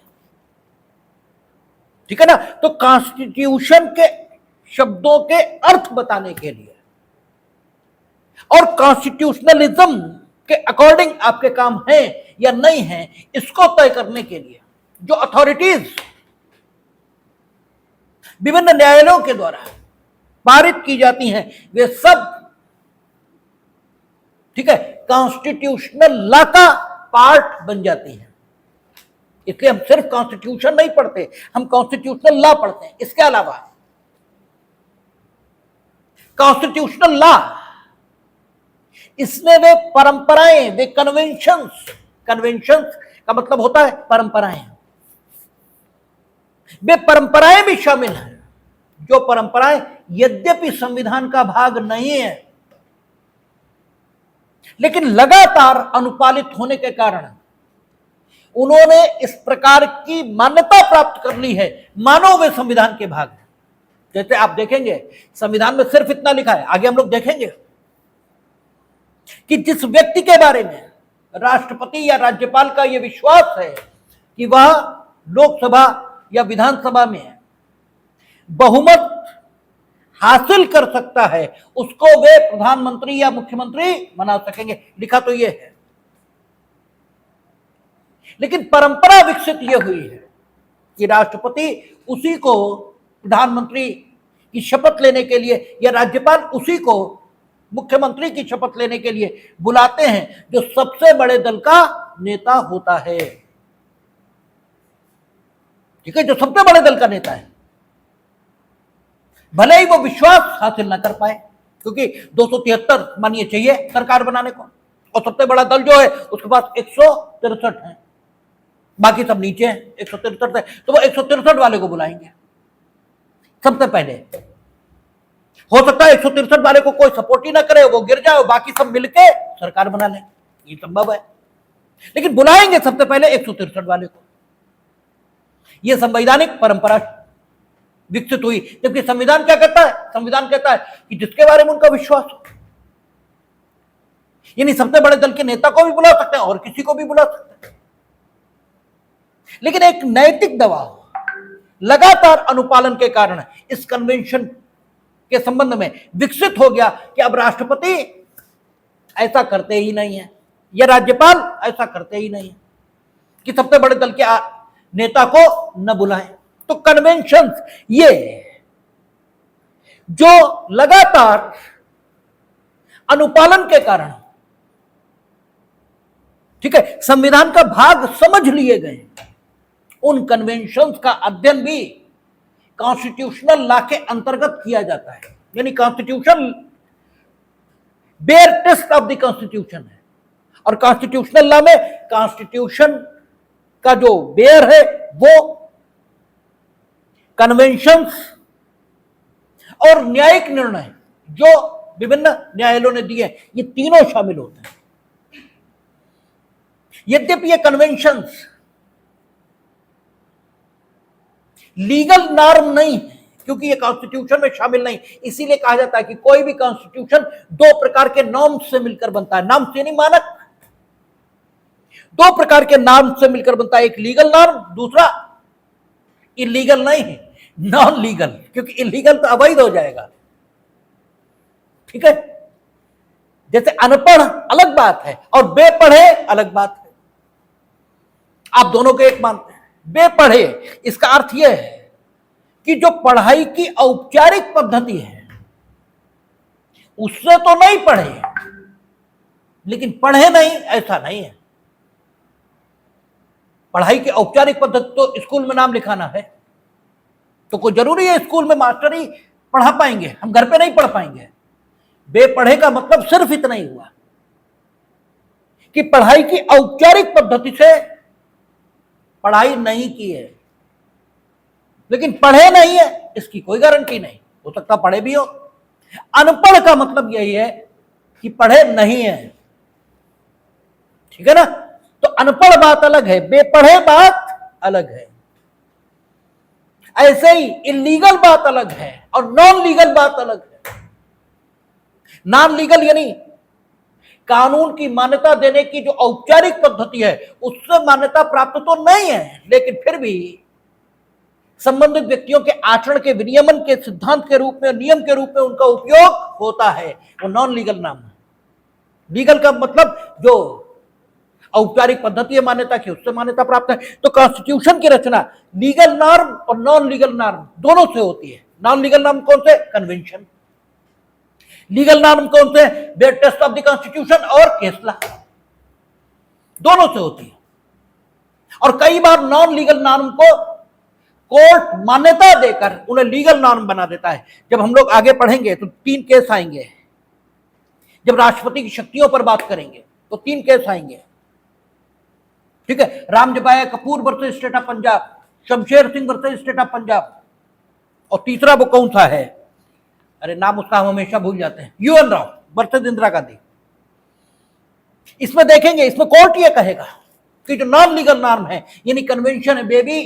ठीक है ना। तो कॉन्स्टिट्यूशन के शब्दों के अर्थ बताने के लिए और कॉन्स्टिट्यूशनलिज्म के अकॉर्डिंग आपके काम है या नहीं है, इसको तय करने के लिए जो अथॉरिटीज विभिन्न न्यायालयों के द्वारा पारित की जाती हैं, वे सब, ठीक है, कॉन्स्टिट्यूशनल लॉ का पार्ट बन जाती हैं। इसलिए हम सिर्फ कॉन्स्टिट्यूशन नहीं पढ़ते, हम कॉन्स्टिट्यूशनल लॉ पढ़ते हैं। इसके अलावा कॉन्स्टिट्यूशनल लॉ, इसमें वे परंपराएं, वे कन्वेंशंस, कन्वेंशंस का मतलब होता है परंपराएं, वे परंपराएं भी शामिल हैं, जो परंपराएं यद्यपि संविधान का भाग नहीं है, लेकिन लगातार अनुपालित होने के कारण उन्होंने इस प्रकार की मान्यता प्राप्त कर ली है, मानो वे संविधान के भाग हैं। जैसे आप देखेंगे संविधान में सिर्फ इतना लिखा है, आगे हम लोग देखेंगे कि जिस व्यक्ति के बारे में राष्ट्रपति या राज्यपाल का यह विश्वास है कि वह लोकसभा या विधानसभा में बहुमत हासिल कर सकता है, उसको वे प्रधानमंत्री या मुख्यमंत्री बना सकेंगे, लिखा तो यह है। लेकिन परंपरा विकसित यह हुई है कि राष्ट्रपति उसी को प्रधानमंत्री की शपथ लेने के लिए या राज्यपाल उसी को मुख्यमंत्री की शपथ लेने के लिए बुलाते हैं जो सबसे बड़े दल का नेता होता है, ठीक है, जो सबसे बड़े दल का नेता है, भले ही वो विश्वास हासिल ना कर पाए, क्योंकि 273 मानिए चाहिए सरकार बनाने को, और सबसे बड़ा दल जो है उसके पास 163 है, बाकी सब नीचे हैं, 163 है, तो वो 163 वाले को बुलाएंगे सबसे पहले। हो सकता है 163 वाले को कोई सपोर्ट ही ना करे, वो गिर जाए, बाकी सब मिलके सरकार बना ले, ये संभव है, लेकिन बुलाएंगे सबसे पहले 163 वाले को। यह संवैधानिक परंपरा विकसित हुई, जबकि संविधान क्या कहता है, संविधान कहता है कि जिसके बारे में उनका विश्वास हो, यानी सबसे बड़े दल के नेता को भी बुला सकते हैं और किसी को भी बुला सकते हैं, लेकिन एक नैतिक दबाव लगातार अनुपालन के कारण इस कन्वेंशन के संबंध में विकसित हो गया कि अब राष्ट्रपति ऐसा करते ही नहीं है या राज्यपाल ऐसा करते ही नहीं है कि सबसे बड़े दल के नेता को न बुलाएं। तो कन्वेंशंस ये जो लगातार अनुपालन के कारण, ठीक है, संविधान का भाग समझ लिए गए, उन कन्वेंशंस का अध्ययन भी कॉन्स्टिट्यूशनल लॉ के अंतर्गत किया जाता है। यानी constitution bare test of the constitution है, और कॉन्स्टिट्यूशनल लॉ में कॉन्स्टिट्यूशन का जो बेयर है वो कन्वेंशंस और न्यायिक निर्णय जो विभिन्न न्यायालयों ने दिए, ये तीनों शामिल होते हैं। यद्यपि ये कन्वेंशंस लीगल नॉर्म नहीं है, क्योंकि ये कॉन्स्टिट्यूशन में शामिल नहीं। इसीलिए कहा जाता है कि कोई भी कॉन्स्टिट्यूशन दो प्रकार के नॉर्म्स से मिलकर बनता है। नॉर्म्स यानी मानक, दो प्रकार के नॉर्म्स से मिलकर बनता है, एक लीगल नॉर्म, दूसरा इलीगल नहीं है, नॉन लीगल, क्योंकि इलीगल तो अवैध हो जाएगा। ठीक है, जैसे अनपढ़ अलग बात है और बेपढ़े अलग बात है, आप दोनों को एक मानते हैं। बेपढ़े इसका अर्थ यह है कि जो पढ़ाई की औपचारिक पद्धति है उससे तो नहीं पढ़े, लेकिन पढ़े नहीं ऐसा नहीं है। पढ़ाई की औपचारिक पद्धति तो स्कूल में नाम लिखाना है, तो कोई जरूरी है स्कूल में मास्टर ही पढ़ा पाएंगे, हम घर पे नहीं पढ़ पाएंगे। बेपढ़े का मतलब सिर्फ इतना ही हुआ कि पढ़ाई की औपचारिक पद्धति से पढ़ाई नहीं की है, लेकिन पढ़े नहीं है इसकी कोई गारंटी नहीं, हो सकता पढ़े भी हो। अनपढ़ का मतलब यही है कि पढ़े नहीं है, ठीक है ना। तो अनपढ़ बात अलग है, बेपढ़े बात अलग है। ऐसे ही इलीगल बात अलग है और नॉन लीगल बात अलग है। नॉन लीगल यानी कानून की मान्यता देने की जो औपचारिक पद्धति है उससे मान्यता प्राप्त तो नहीं है, लेकिन फिर भी संबंधित व्यक्तियों के आचरण के विनियमन के सिद्धांत के रूप में, नियम के रूप में उनका उपयोग होता है, वो नॉन लीगल नाम है। लीगल का मतलब जो औपचारिक पद्धति है मान्यता की, उससे मान्यता प्राप्त है। तो कॉन्स्टिट्यूशन की रचना लीगल नॉर्म और नॉन लीगल नॉर्म दोनों से होती है। नॉन लीगल नॉर्म कौन से? कन्वेंशन। लीगल नॉर्म कौन से? Bare test of the constitution और केस लॉ, दोनों से होती है। और कई बार नॉन लीगल नॉर्म को कोर्ट मान्यता देकर उन्हें लीगल नॉर्म बना देता है। जब हम लोग आगे पढ़ेंगे तो 3 केस आएंगे, जब राष्ट्रपति की शक्तियों पर बात करेंगे तो 3 केस आएंगे, ठीक है। Ramjawaya Kapur versus state of Punjab, Shamsher Singh versus state of Punjab, और तीसरा वो कौन सा है, अरे नाम उसका हम हमेशा भूल जाते हैं, UN राव वर्सेस इंदिरा गांधी। इसमें देखेंगे, इसमें कोर्ट ये कहेगा कि जो नॉन लीगल नॉर्म है यानी कन्वेंशन है, बेबी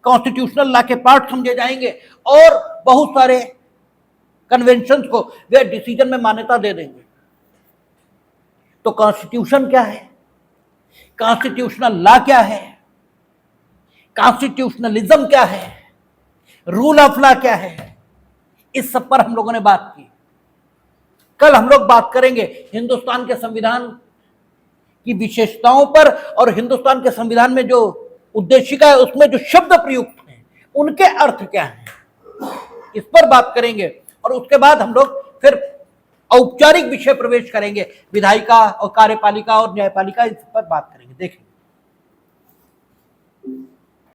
कॉन्स्टिट्यूशनल लॉ के पार्ट समझे जाएंगे और बहुत सारे कन्वेंशन को वे डिसीजन में मान्यता दे देंगे। तो कॉन्स्टिट्यूशन क्या है, कॉन्स्टिट्यूशनल लॉ क्या है, कॉन्स्टिट्यूशनलिज्म क्या है, रूल ऑफ लॉ क्या है, इस सब पर हम लोगों ने बात की। कल हम लोग बात करेंगे हिंदुस्तान के संविधान की विशेषताओं पर और हिंदुस्तान के संविधान में जो उद्देशिका है उसमें जो शब्द प्रयुक्त हैं उनके अर्थ क्या हैं, इस पर बात करेंगे। और उसके बाद हम लोग फिर औपचारिक विषय प्रवेश करेंगे, विधायिका और कार्यपालिका और न्यायपालिका, इस पर बात करेंगे। देखें